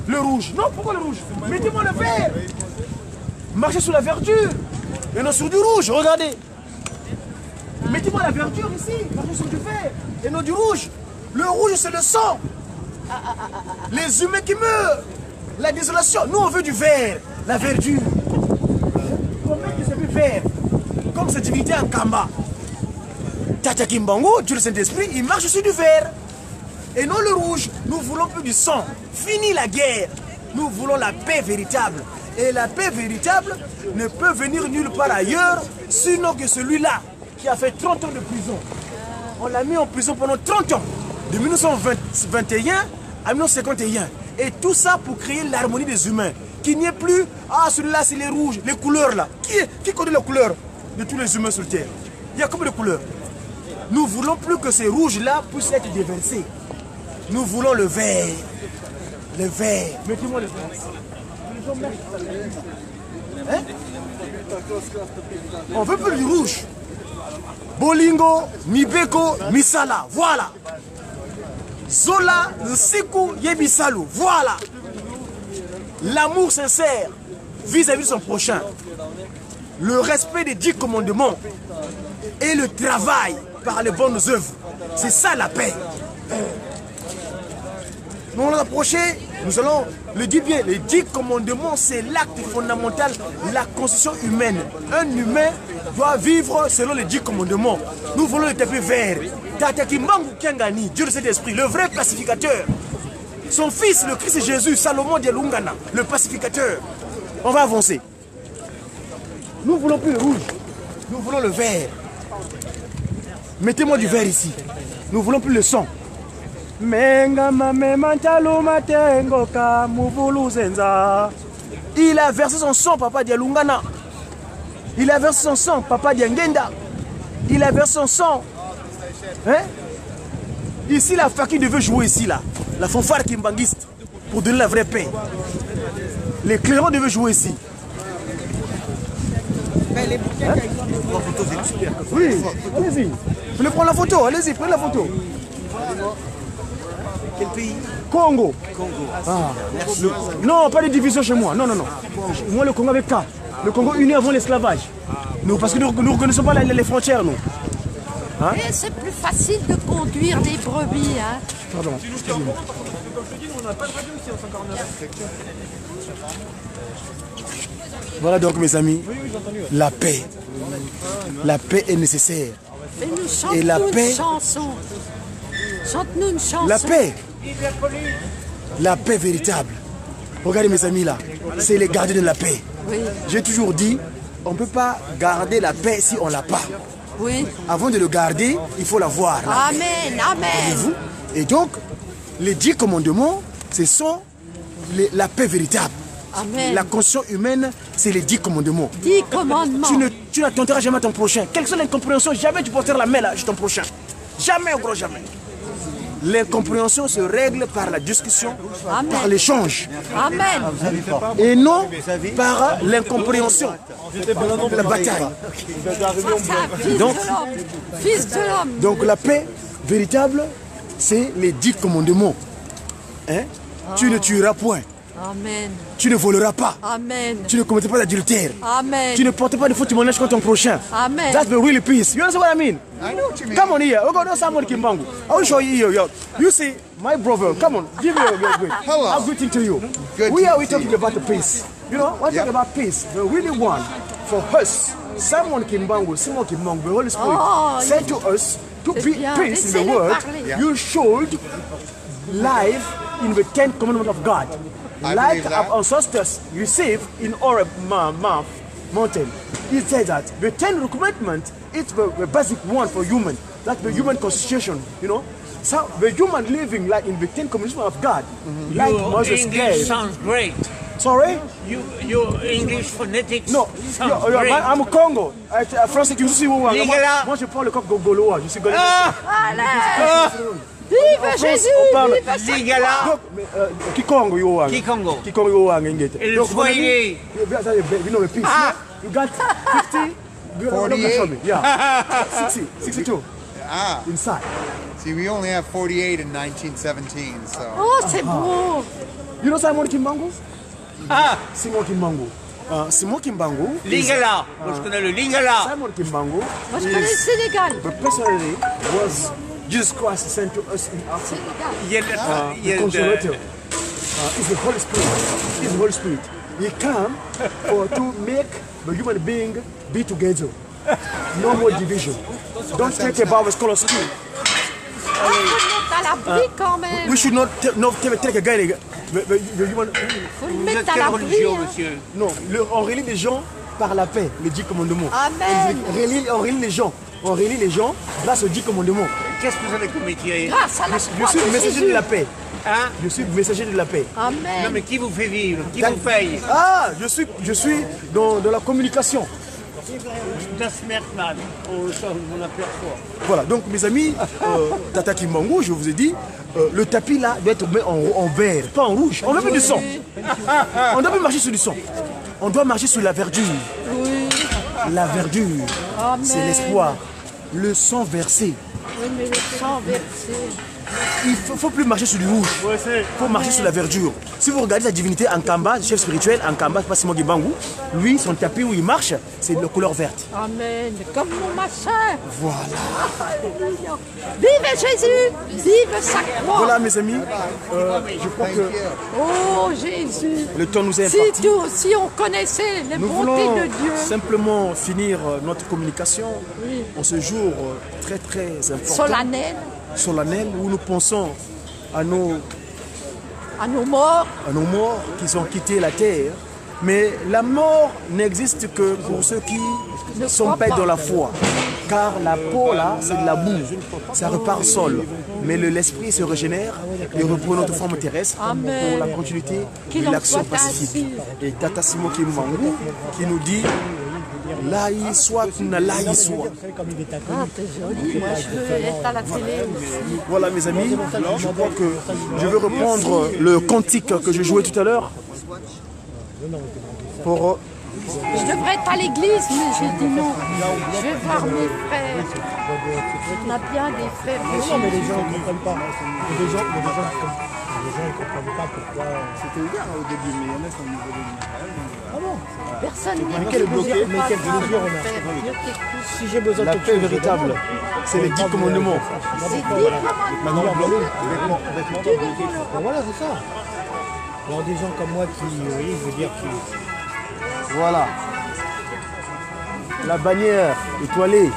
Le rouge. Non, pourquoi le rouge? Mettez-moi le vert. Marchez sur la verdure. Et non sur du rouge. Regardez. Mettez-moi la verdure ici. Marchez sur du vert. Et non du rouge. Le rouge, c'est le sang. Les humains qui meurent. La désolation. Nous, on veut du vert. La verdure. Combien que c'est du vert? Comme cette divinité en Kamba. Tata Kimbangu, Dieu le Saint-Esprit, il marche sur du vert. Et non le rouge. Nous voulons plus du sang. Fini la guerre. Nous voulons la paix véritable. Et la paix véritable ne peut venir nulle part ailleurs, sinon que celui-là qui a fait 30 ans de prison. On l'a mis en prison pendant 30 ans. De 1921 à 1951. Et tout ça pour créer l'harmonie des humains. qu'il n'y ait plus, ah celui-là c'est les rouges, les couleurs là. Qui connaît les couleurs de tous les humains sur terre? Il y a combien de couleurs? Nous voulons plus que ces rouges-là puissent être déversés. Nous voulons le vert. Le vert. Mettez-moi le vert. Hein? On veut plus du rouge. Bolingo, Mibeko, Misala. Voilà. Zola, Nsiku, Yebisalu. Voilà. L'amour sincère vis-à-vis de son prochain. Le respect des 10 commandements. Et le travail par les bonnes œuvres. C'est ça la paix. Nous allons approcher, nous allons le dire bien, les 10 commandements, c'est l'acte fondamental, la constitution humaine. Un humain doit vivre selon les 10 commandements. Nous voulons le taper vert. Tatakimbangu Kiangani, Dieu de cet esprit, le vrai pacificateur. Son fils, le Christ Jésus, Salomon de Lungana, le pacificateur. On va avancer. Nous voulons plus le rouge, nous voulons le vert. Mettez-moi du vert ici. Nous voulons plus le sang. Il a versé son sang, papa Dialungana. Il a versé son sang, papa Diangenda. Il a versé son sang. Hein? Ici, la fakir devait jouer ici, là. La fanfare kimbanguiste, pour donner la vraie paix. Les clairons devaient jouer ici. Hein? Oui, allez-y. Vous voulez prendre la photo? Allez-y, prenez la photo. Quel pays? Congo. Congo. Ah. Non, pas de division chez moi. Non, non, non. Moi, le Congo avec K. Le Congo uni avant l'esclavage. Nous, parce que nous ne reconnaissons pas les frontières, nous. Hein? Et c'est plus facile de conduire des brebis. Hein? Pardon. Voilà donc, mes amis, la paix. La paix est nécessaire. Mais nous chantons et la paix, une chanson. Chante-nous une chanson. La paix véritable. Regardez mes amis là, c'est les gardiens de la paix. Oui. J'ai toujours dit, on ne peut pas garder la paix si on ne l'a pas. Oui. Avant de le garder, il faut la voir. La amen, paix. amen. Et donc, les 10 commandements, ce sont la paix véritable. Amen. La conscience humaine, c'est les 10 commandements. 10 commandements. Tu n'attenteras jamais à ton prochain. Quelle que soit l'incompréhension, jamais tu porteras la main là, chez ton prochain. Jamais, au gros, jamais. L'incompréhension se règle par la discussion, amen, par l'échange. Amen. Et non par l'incompréhension, la bataille. Donc, fils de l'homme. Donc la paix véritable, c'est les 10 commandements. Hein? Oh. Tu ne tueras point. Amen. Tu ne voleras pas. Amen. Tu ne commettras pas d'adultère. Amen. Tu ne portes pas de faux témoignages contre ton prochain. Amen. That's the really peace. You understand what I mean? I know what you mean. Come on here. We're going to someone Kimbangu. I will show you here. You see, my brother, come on. Give me a great. Hello. I'm greeting to you. Good we are to talking about the peace. You know, we're talking about peace. The really one for us. Simon Kimbangu, Simon Kimbangu, the Holy Spirit said to us to be peace in the world. You should live in the 10 commandments of God. Like our ancestors received in Horeb mountain. He said that the 10 commandments is the basic one for human. That's the human constitution, you know. So the human living like in the 10 commandments of God. Like your Moses English gave. sounds great. Sorry? Your English phonetics sounds great. I'm a Congo. Français, tu sais où? Moi, je parle le coq gaulois. Je suis gaulois. Vive Jésus! Lingala. Kikongo yo wanga. Kikongo. Kikongo yo wanga ngete. Et le Swahili. You know the peace. You got 50. 48. Yeah. 60. 62. Inside. See, we only have 48 in 1917, so. Oh, c'est beau. You know Simon Kimbangu? Simon Kimbangu. Simon Kimbangu. Lingala. Moi, je connais le Lingala. Simon Kimbangu. Moi, je connais le Sénégal. The personality was Jesus Christ sent to us in Africa. The Consolator is the Holy Spirit. Is the Holy Spirit. He came to make the human being be together. No more division. Don't take a Bible scholar school. We should not take a guy. The human. Faut le mettre à l'abri. Non, on relie les gens par la paix, les 10 commandements. Amen. On relie les gens. On réunit les gens grâce aux 10 commandements. Qu'est-ce que vous avez comme métier? Grâce à la Je suis le messager de la paix. Hein? Je suis messager de la paix. Non, Amen. mais qui vous fait vivre? Qui vous paye? Ah, je suis dans la communication. Das merkt man. On aperçoit. Voilà, donc mes amis, Tata Kimbangu, je vous ai dit, le tapis là doit être en vert, pas en rouge. On veut plus du son. On doit plus marcher sur du son. On doit marcher sur la verdure. Oui. La verdure, Amen. c'est l'espoir. Le sang versé. Oui, mais le sang versé. Il ne faut plus marcher sur du rouge. Il faut marcher sur la verdure. Si vous regardez la divinité Ankamba, chef spirituel, Ankamba, pas Simon Gibangu, lui, son tapis où il marche, c'est de couleur verte. Amen. Comme mon machin. Voilà. Alléluia. Vive Jésus. Vive sa croix. Voilà mes amis, je crois que Oh Jésus. le temps nous est Si, imparti. si on connaissait les Nous bontés voulons de Dieu. simplement finir notre communication en ce jour très très important, Solennel. où nous pensons à nos morts. qui ont quitté la terre. Mais la mort n'existe que pour ceux qui Ne sont croient pas pas. dans la foi. Car la peau là, c'est de la boue, ça repart sol. Mais l'esprit se régénère et reprend notre forme terrestre Amen. pour la continuité Qu'il de en l'action soit pacifique. ainsi. Et Tata Simo Kimbangu qui nous dit là il soit, là il soit. Ah, t'es joli. Moi, je veux être à la télé aussi. Voilà mes amis, je crois que je vais reprendre le cantique que je jouais tout à l'heure pour... Je devrais être à l'église, mais j'ai dit non. Je vais voir mes frères. On a bien des frères. Non, mais les gens ne comprennent pas. Il y a des gens qui ne comprennent pas pourquoi. C'était ouvert au début, mais il y en a qui sont au niveau de... Ah bon? Personne Mais n'est quelle mesure on a? Si j'ai besoin de La quelque paix chose, véritable, c'est les 10 commandements. C'est dit Maintenant, comment ben voilà, c'est ça. Alors des gens comme moi qui, oui, je veux dire, qui... Voilà. La bannière étoilée.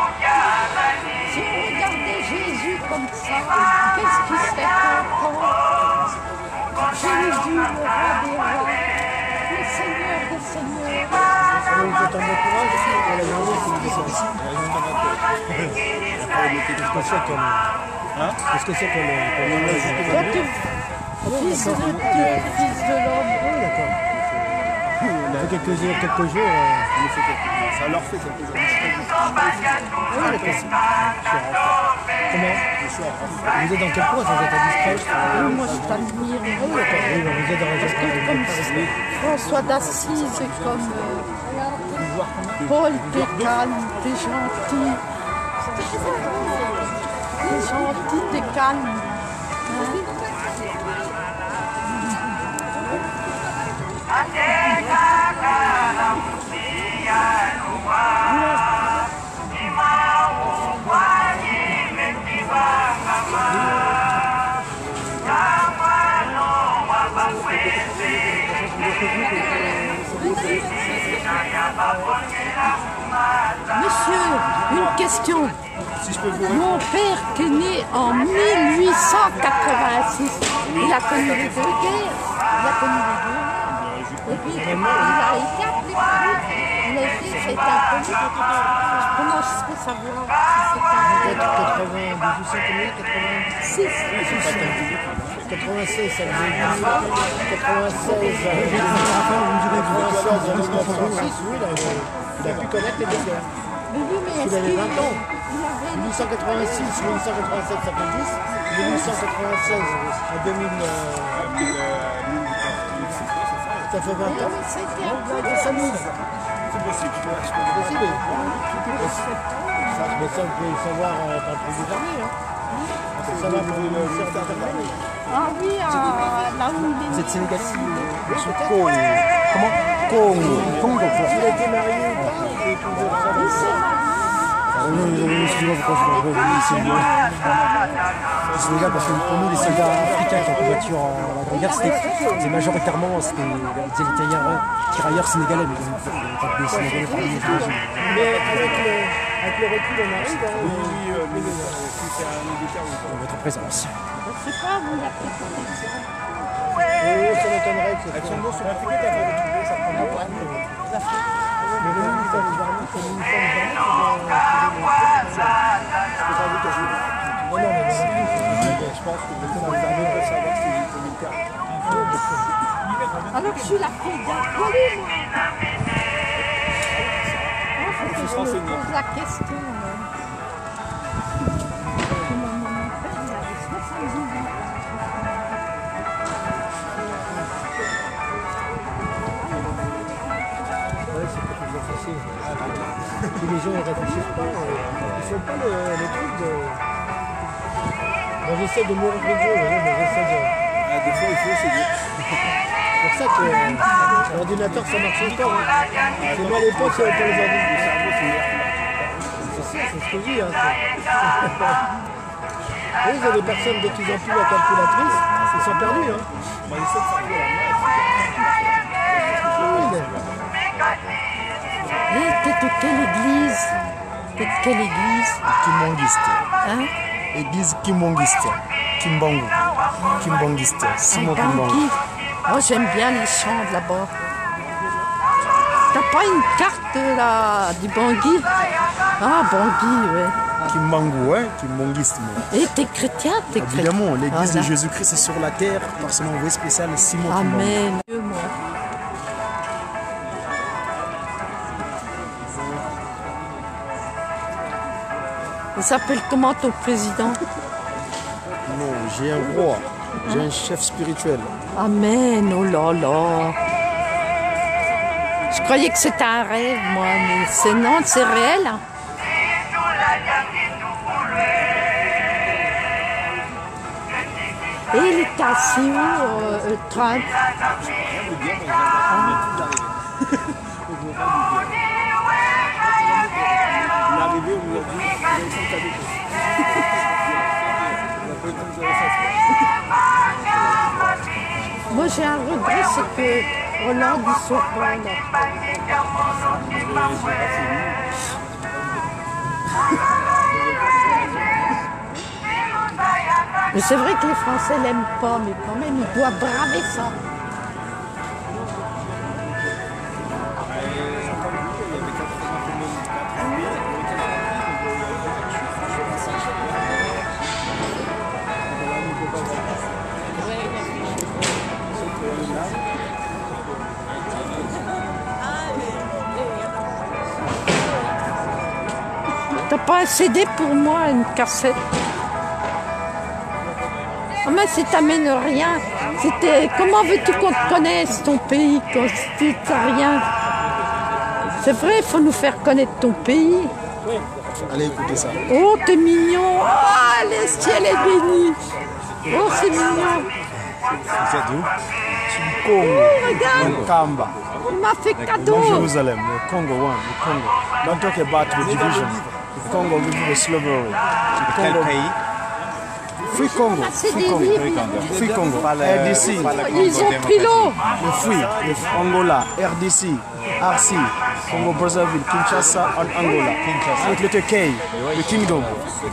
Si on regardait Jésus comme ça, qu'est-ce qui serait content? Jésus, le roi des rois, le Seigneur des seigneurs. On vous entend bon courage aussi pour la journée qui nous descend ici. Qu'est-ce que c'est comme... Hein? Qu'est-ce que c'est comme... Toi, tu fils de Dieu, fils de l'homme. Oui, d'accord. Ça fait quelques jours... Ça leur fait quelques jours. Oui, d'accord. Comment? Vous êtes dans quel coin? Vous êtes à Discret? Moi, je t'admire. Ah oui, d'accord. Oui, ben, vous êtes dans la région. Comme François d'Assise, comme Paul, t'es calme, t'es gentil. T'es gentil, t'es calme. Monsieur, une question. Mon père qui est né en 1886, il a connu les deux guerres. Et puis il a été appelé par lui. Il a été inconnu. Comment je peux savoir si c'est un 86, ça veut dire 96, il a pu connaître les deux guerres. Mais oui, mais Il avait 20 ans. il avait 1886, 1887, ça fait 10. 1896 à 2000, ça fait 20 ans. c'était un peu Ça nous. C'est possible. Mais ça, vous pouvez le savoir par le plus dernier. Ça va pour le faire d'année. Ah oui, là où il est. Cette Sénégalais, Comment Congo. il a été marié ou pas? Excusez-moi pourquoi je vais au Sénégal, parce que pour nous, les soldats africains qui ont combattu en guerre, c'était majoritairement des tirailleurs sénégalais, mais ils n'ont pas de Sénégalais parmi les deux. Mais avec le recul, on arrive. Votre présence. Je sais pas, vous l'avez fait. Ça m'étonnerait que ce soit. Sur l'Afrique, tu as retrouvé, ça prend pas. Mais le uniforme d'armée, c'est l'uniforme d'armée. Non, mais je pense que l'armée va savoir si c'est militaire. Alors que je suis la fille d'un collé, moi. Il faut que je me pose la question. Mon père, il avait 70 ans. Si les gens ne réfléchissent pas, ils font pas le truc de... Moi j'essaie de me regretter, mais j'essaie de... Des fois il faut essayer. C'est pour ça que l'ordinateur ça marche encore. Hein. C'est moi à l'époque, il n'y avait pas les ordinateurs. C'est ça, c'est ce que je dis. Hein, oui, il y a des personnes, dès qu'ils n'ont plus la calculatrice, ils sont perdus. Hein. Moi j'essaie de faire T'es de quelle église? T'es de quelle église? Kimbangiste. Hein? Église Kimbangiste. Kimbangu. Kimbangiste. Simon Kimbangu. Bangui. Oh, j'aime bien les chants de là-bas. T'as pas une carte du Bangui? Ah, Bangui, ouais. Kimbangu, ouais, Kimbangiste. Et t'es chrétien? T'es chrétien? Évidemment, l'église Voilà. de Jésus-Christ est sur la terre par son envoyé spécial Simon Kimbangu. Amen. Dieu, moi. Il s'appelle comment ton président? Non, j'ai un roi, j'ai un chef spirituel. Amen, oh là là. Je croyais que c'était un rêve, moi, mais c'est non, c'est réel. Hein. Et il est assis où, Trump? L'arrivée, on nous a dit, vous avez son cadeau. Moi, j'ai un regret, c'est que Hollande, il soit pas là. Mais c'est vrai que les Français l'aiment pas, mais quand même, il doit braver ça. T'as pas un CD pour moi, une cassette? Ah, mais si t'amènes rien, comment veux-tu qu'on te connaisse ton pays quand tu n'as rien? C'est vrai, il faut nous faire connaître ton pays. Allez écoutez ça. Oh, t'es mignon. Ah, le ciel est béni. Oh, c'est mignon. Vous êtes où? Congo. Oh, regarde, Kamba. il m'a fait cadeau. Not Jerusalem, the Congo one, the Congo. Don't talk about the division. The Congo will be the slavery. The Congo. Free Congo. Ah, c'est Free des Congo. livres. Free Congo. RDC. Ils ont pris l'eau. Le Free. Le Angola. RDC. RC. Congo Brazzaville. Kinshasa and Angola. Avec le K. The Kingdom.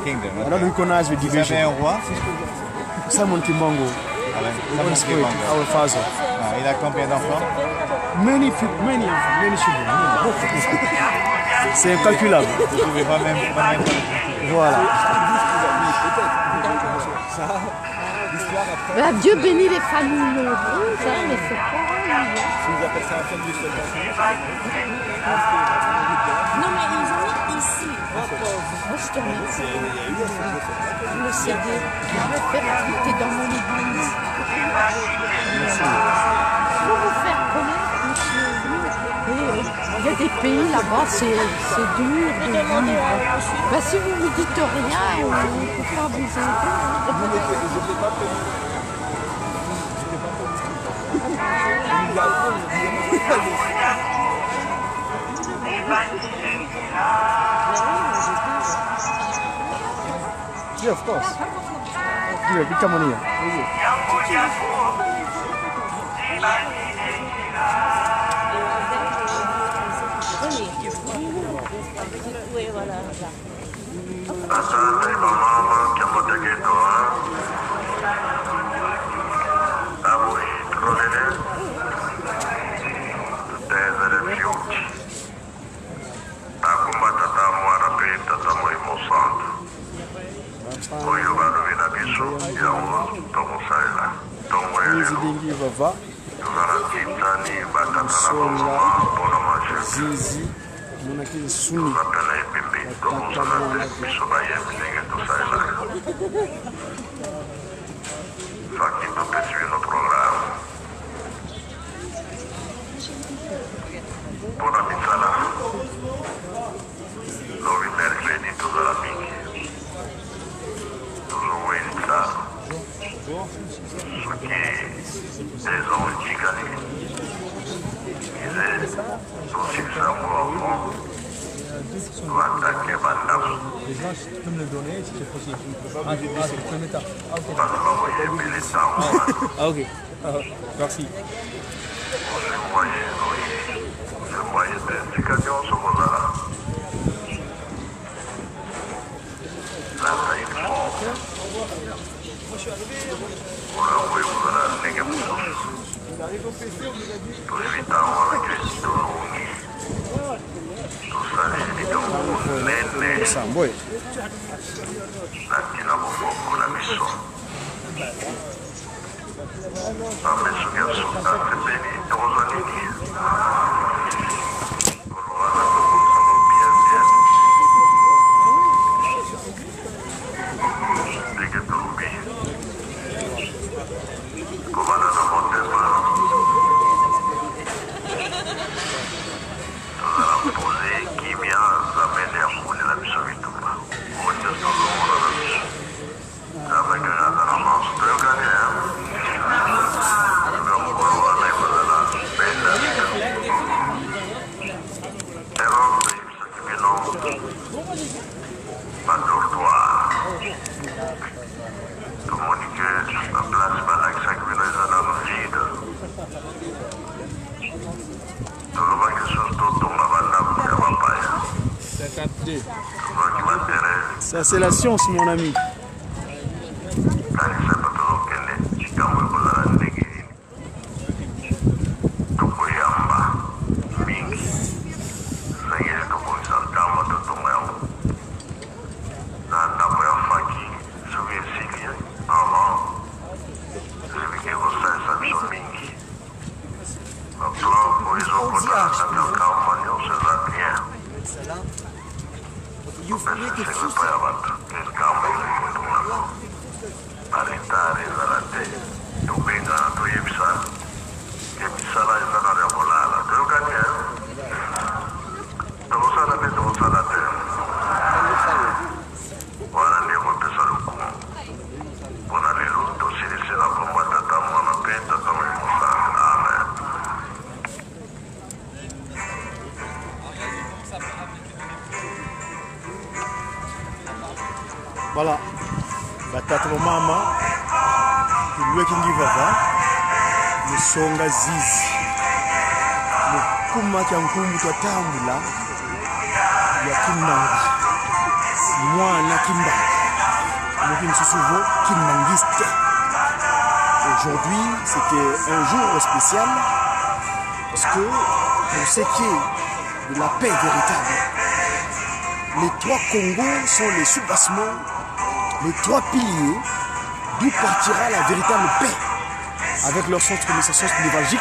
I don't recognize the Vous avez division. un roi? Simon Kimbangu. The Holy Spirit, our Father. Ah, il a combien d'enfants? Many people, many children. C'est incalculable. Vous pouvez pas même Voilà. Bah, Dieu bénit les familles nombreuses, hein, mais c'est pareil. Non, mais ils ont mis ici. Moi, je te remercie. Le CD, je vais faire écouter dans mon église. Pour vous faire connaître, monsieur. Et, il y a des pays là-bas, c'est dur de vivre. Bah, si vous ne me dites rien, on ne peut pas vous aider. Yeah, of course. Yeah, become on here. Asante mama kiamotegeto Abui trolele Tutezere fiuti Takumba tata mwara pe tata moimo santo Oyo baruvina biso Yawo tomo saela Tomo elelo Tuzara titani batata na bama Bona maje Zizi Monaki Suni Tuzapela epimbi Tomo sanate Biso baye minenge to saela Fakito pesvino programa Bona mitsala Novi mercredi tuzara mingi Tuzo wenza Suki Dezo chikani Ize Tosisa mwafo Tuatake bandam Les gens, tu peux me le donner si c'est possible. Ah, tu peux le mettre. Pasla voye milita Ah, ok. Merci. Se voye identificación somozara Lanta info Ora voye uzara nege musos Tu evita ora que tu ungi Tu sali di tu nene Samboy Latina bobo con la miso Ammesso che assolutamente bene Rosanini Colorata con sono piazze Righe Trubi Comanda da Montesmano Tozara Pose Kimia Zamene Amune la miso vituma Ogni sono ora la miso Zama Granada la mano Teo Gania Pas dortoir. Communiquer la place par l'accès que nous avons vide. Tout le monde qui se tombe avant la campagne. Ça c'est la science mon ami. Voilà, batata mama, le kingi vava, le songa zizi, le kuma kyankumbu tatambula, ya kimnangi, mwana kimba, le kinsusuvo kimnangiste. Aujourd'hui, c'était un jour spécial, parce que pour ce qui est de la paix véritable, les trois Congos sont les soubassements, les trois piliers d'où partira la véritable paix avec leur centre de naissance névralgique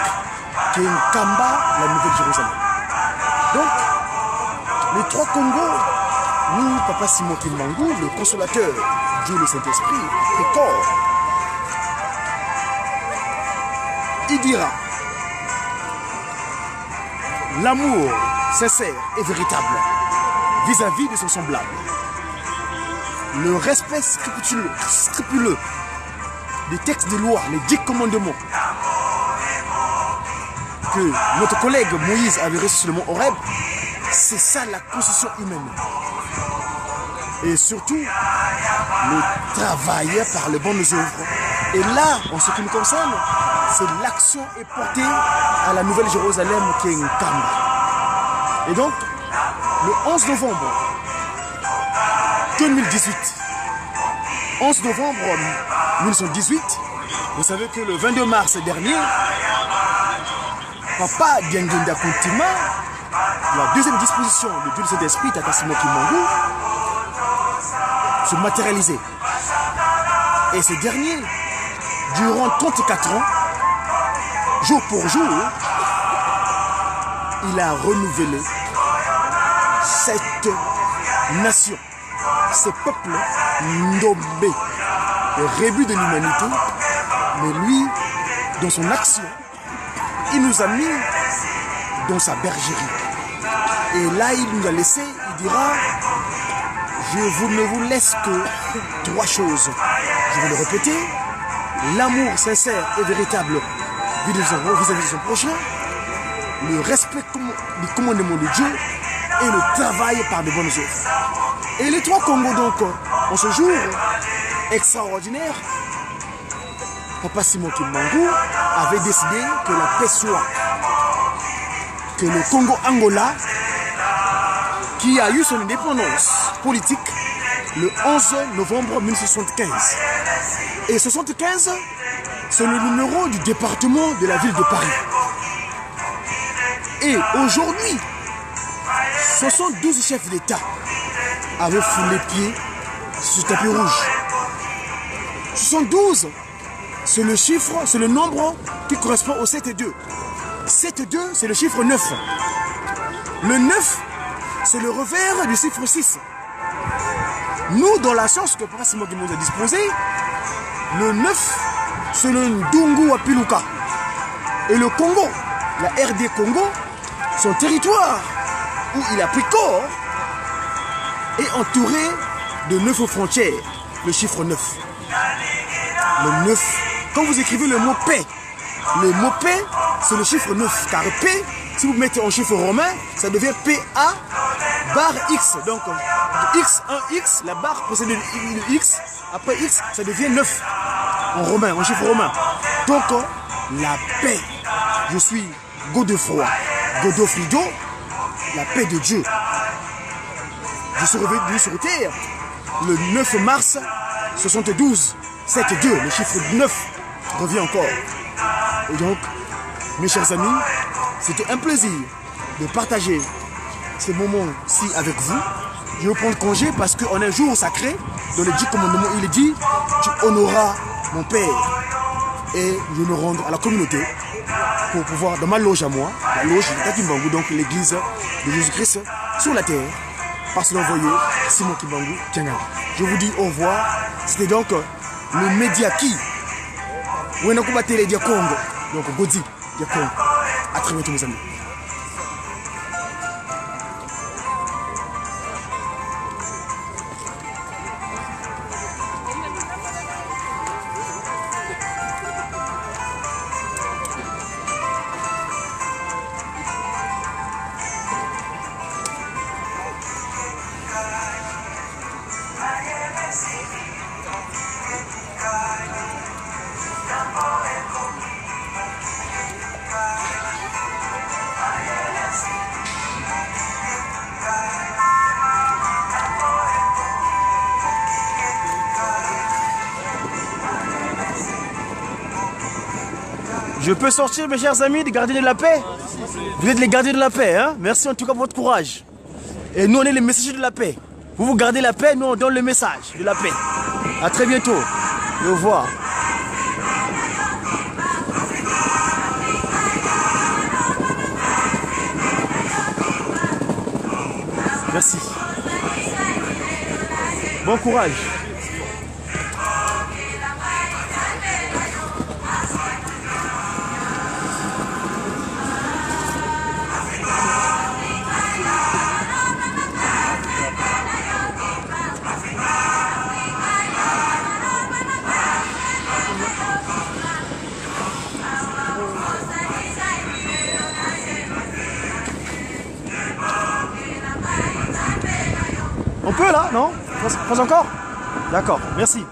qui est Nkamba, la Nouvelle-Jérusalem. Donc, les trois Congos, nous, Papa Simon Kimbangu, le consolateur, Dieu le Saint-Esprit, et corps, il dira l'amour sincère et véritable vis-à-vis de son semblable. Le respect scrupuleux des textes de loi, les 10 commandements que notre collègue Moïse avait reçus sur le mont Horeb, c'est ça la constitution humaine. et surtout le travail par les bonnes œuvres. Et là, en ce qui me concerne, c'est l'action est portée à la Nouvelle Jérusalem qui est une Kamba. Et donc, le 11 novembre 2018, 11 novembre 1918, vous savez que le 22 mars dernier, Papa Diangenda Kuntima, la deuxième disposition de Dieu de cet esprit, Tata Simoki Mbangu, se matérialisait. Et ce dernier, durant 34 ans, jour pour jour, il a renouvelé cette nation, ce peuple Ndombe, le rébut de l'humanité. Mais lui, dans son action, il nous a mis dans sa bergerie. Et là, il nous a laissé, il dira, je ne vous laisse que 3 choses. Je vais le répéter, l'amour sincère et véritable vis-à-vis de son prochain, le respect du commandement de Dieu et le travail par de bonnes œuvres. Et les 3 Congos donc, en ce jour extraordinaire, Papa Simoki Mbangu avait décidé que la paix soit, que le Congo-Angola, qui a eu son indépendance politique le 11 novembre 1975. Et 75, c'est le numéro du département de la ville de Paris. Et aujourd'hui, 72 chefs d'État avaient foulé pied sur ce tapis rouge. 72, c'est le chiffre, c'est le nombre qui correspond au 7 et 2. 7 et 2, c'est le chiffre 9. Le 9, c'est le revers du chiffre 6. Nous, dans la science que Papa Simoki nous a disposée, le 9, c'est le Ndungu à Piluka. Et le Congo, la RD Congo, son territoire où il a pris corps, est entouré de 9 frontières, le chiffre 9. Le 9, quand vous écrivez le mot paix, le mot paix, c'est le chiffre 9. Car paix, si vous mettez en chiffre romain, ça devient PA barre X. Donc, X, 1X, la barre précède le X, après X, ça devient 9 en romain, en chiffre romain. Donc, la paix. Je suis Godefroy, Godofrido, la paix de Dieu. Je suis revenu sur terre le 9 mars 72, 7-2, le chiffre 9 revient encore. Et donc, mes chers amis, c'était un plaisir de partager ces moments-ci avec vous. Je vais prendre congé parce qu'on est un jour sacré. Dans les 10 commandements, il est dit, tu honoreras mon Père. Et je me rends à la communauté pour pouvoir, dans ma loge à moi, la loge de Tati Mbangu, donc l'église de Jésus-Christ sur la terre, parce que l'envoyé Simoki Mbangu Tiangana. Je vous dis au revoir. C'était donc le média qui on a combattu les Congo. Donc Godi Congo. À très bientôt mes amis. Je peux sortir, mes chers amis, des gardiens de la paix? Vous êtes les gardiens de la paix, hein? Merci en tout cas pour votre courage. Et nous, on est les messagers de la paix. Vous gardez la paix, nous, on donne le message de la paix. À très bientôt. Et au revoir. Merci. Bon courage. On peut là, non? Pas encore? D'accord, merci.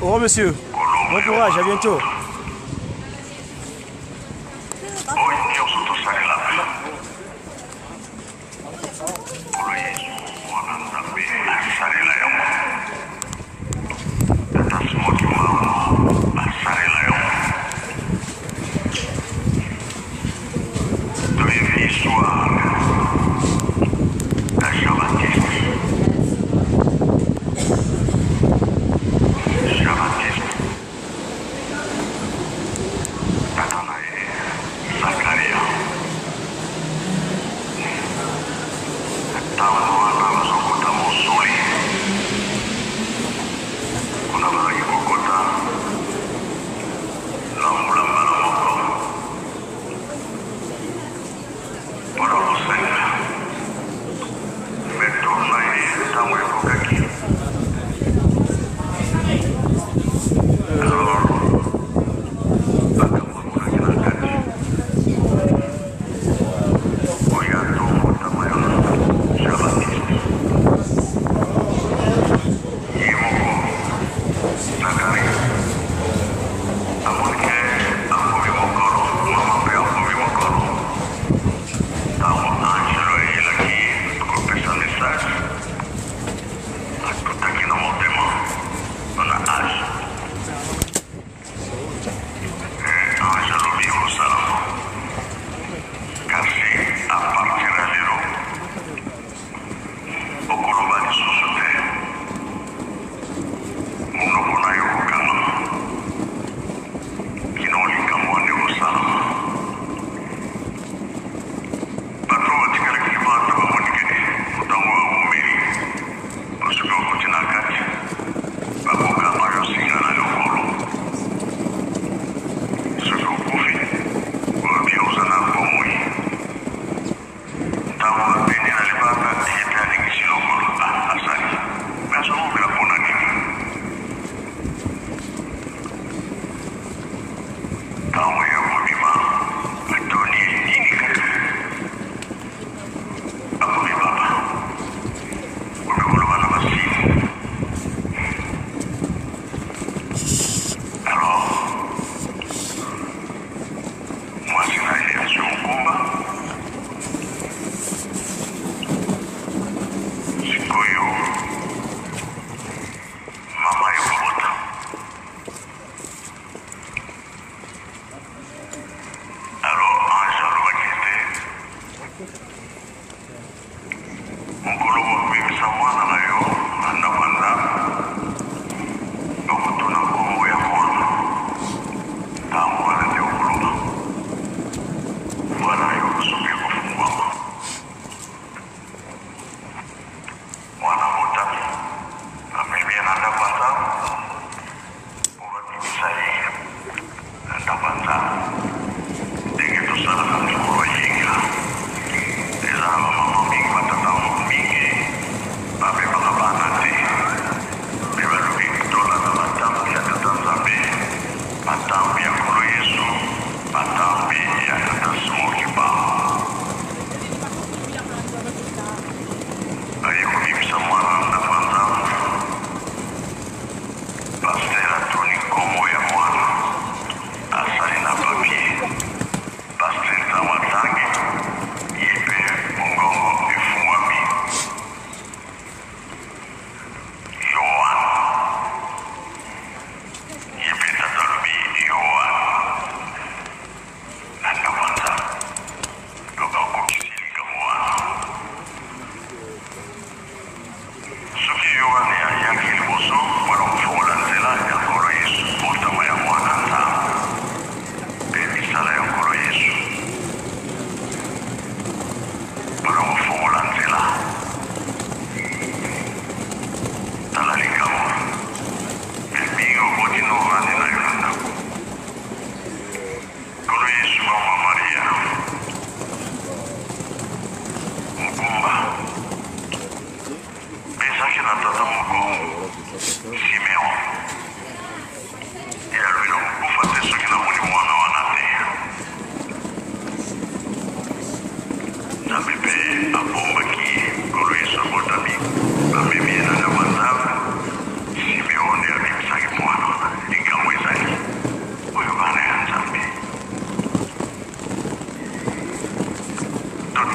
Au revoir monsieur. Bon courage, à bientôt. Soir, la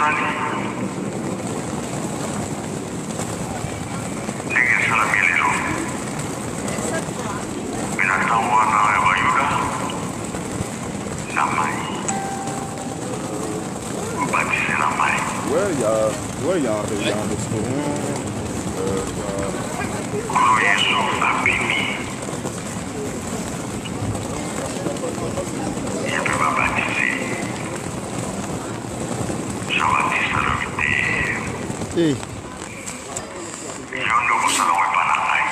nani ndenge esalami lelo binatangwa na ya bayuda na mai obatise na mai. Ouais, il y a un restaurant. Kolo Yesu abimi yepe babatise Jean-Baptiste alobite yondo kosala wepana ngai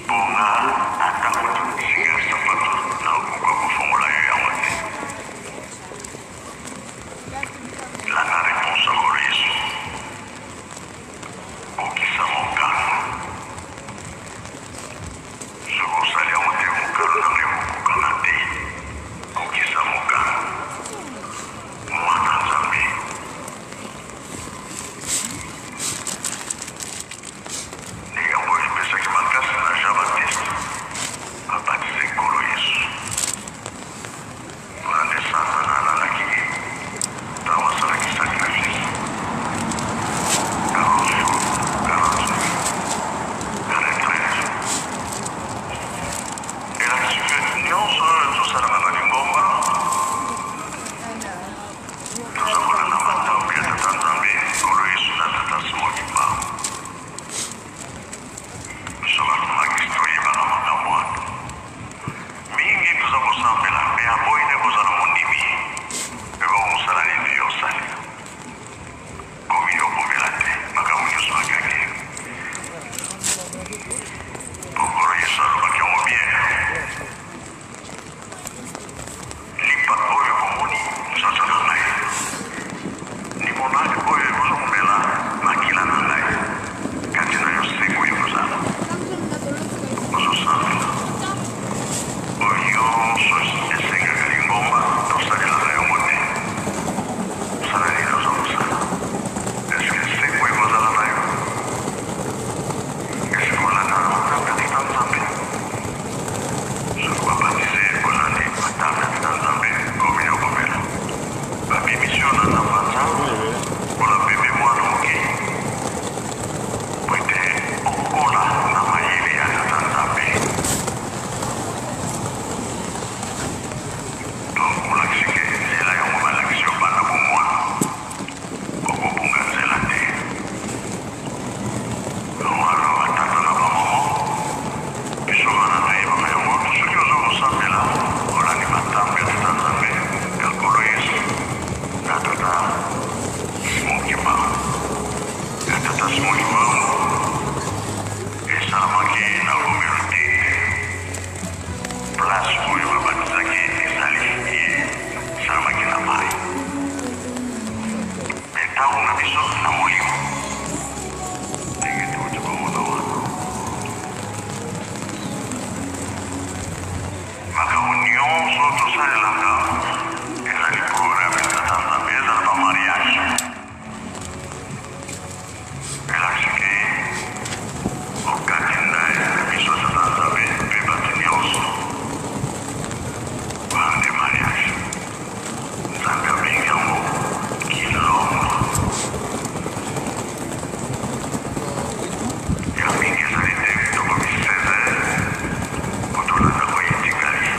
bonga ata kotisinga sapato na okoka kofongola yo yango te. Langa réponse à Kolo Yesu okisa mokano soki osali yango te mokano nange mokokana te okisa mokano mwana nzambe ndenge yango epesaki makasi na Jean-Baptiste abatise Kolo Yesu wana nde Satana alalaki ye ntango asalaki sacrifice 40 jours 40 nuits 43 elakisi fe nyonso oyo tosalamaka lingomba toza kolanda matambo ya tata nzambe Kolo Yesu na tata simokimba biso bato bakristo oyebaka makambo wana mingi toza kosambela mpe aboyi nde kozala mondimi mpe bakosala nini yosali komi yokomela te makambo nyonso bakaki Kolo Yesu alobaki yango bien lipa oyo bomoni nzoto na ngai limonaki oyo ekozomela makila na ngai kati na yo sengo ekozala ozosambela oyo nyonso esengaka lingomba tosalelaka yango te osala nini oza kosala eske sengo ekozala na yo eske olanda matambe ya tata nzambe soki babatise kolandi matambe ya tata nzambe komi yokomela babimisio na mbanza mpona pembe mwana moke po ete okola na mayele ya tata nzambe donc olakisike nzela yango balakisi yo bana bomwana okobunga nzela te wana batata na bamama biso wana nayebaka yango soki oza kosambela olandi matambo ya tata nzambe ya Kolo Yesu na tata simokimba ya tata simokimba esalamaki na romero te place oyo babatizaki ezali ye esalamaki na mai me ntango na biso na molimo ndenge touti komona wana makambo nyonso tosalelaka ezali programe ya tata nzambe ezala ba mariage elakisiki okati ndaye biso tata nzambe mpe bato nyonso wana nde mariage nzambe abengi yango kilomba ya mingi ezali te tokomi 16 po tolanda koye etikali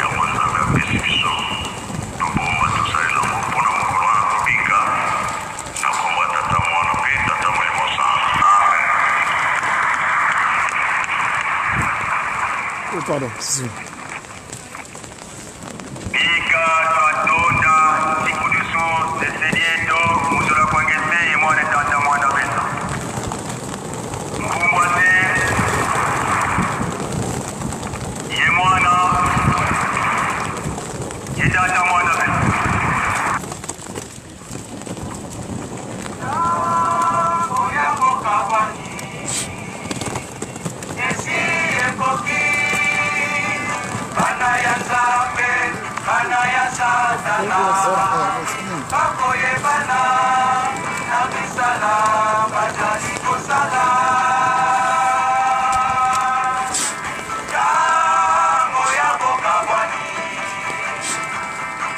yango nzambe apesi biso tobomba tosalelango mpona mokolo wana tobika na kombo ya tata mwana mpe tata molimo santu amen. Oh, pardon, c'est ça. Bika twatonda tikudusu tesedieto musula kwangese imone tata mwana besa mkumbwase ye mwana ye tata mwana besa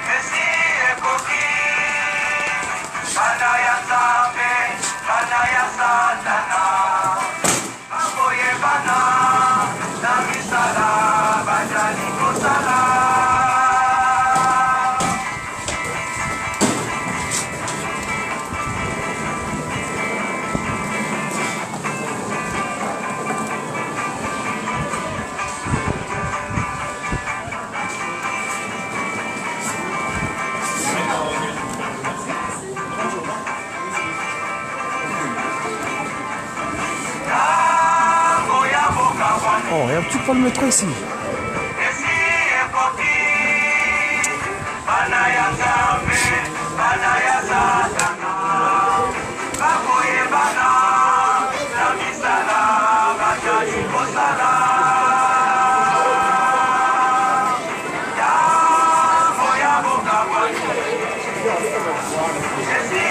Merci, tu prends le métro ici. Yes,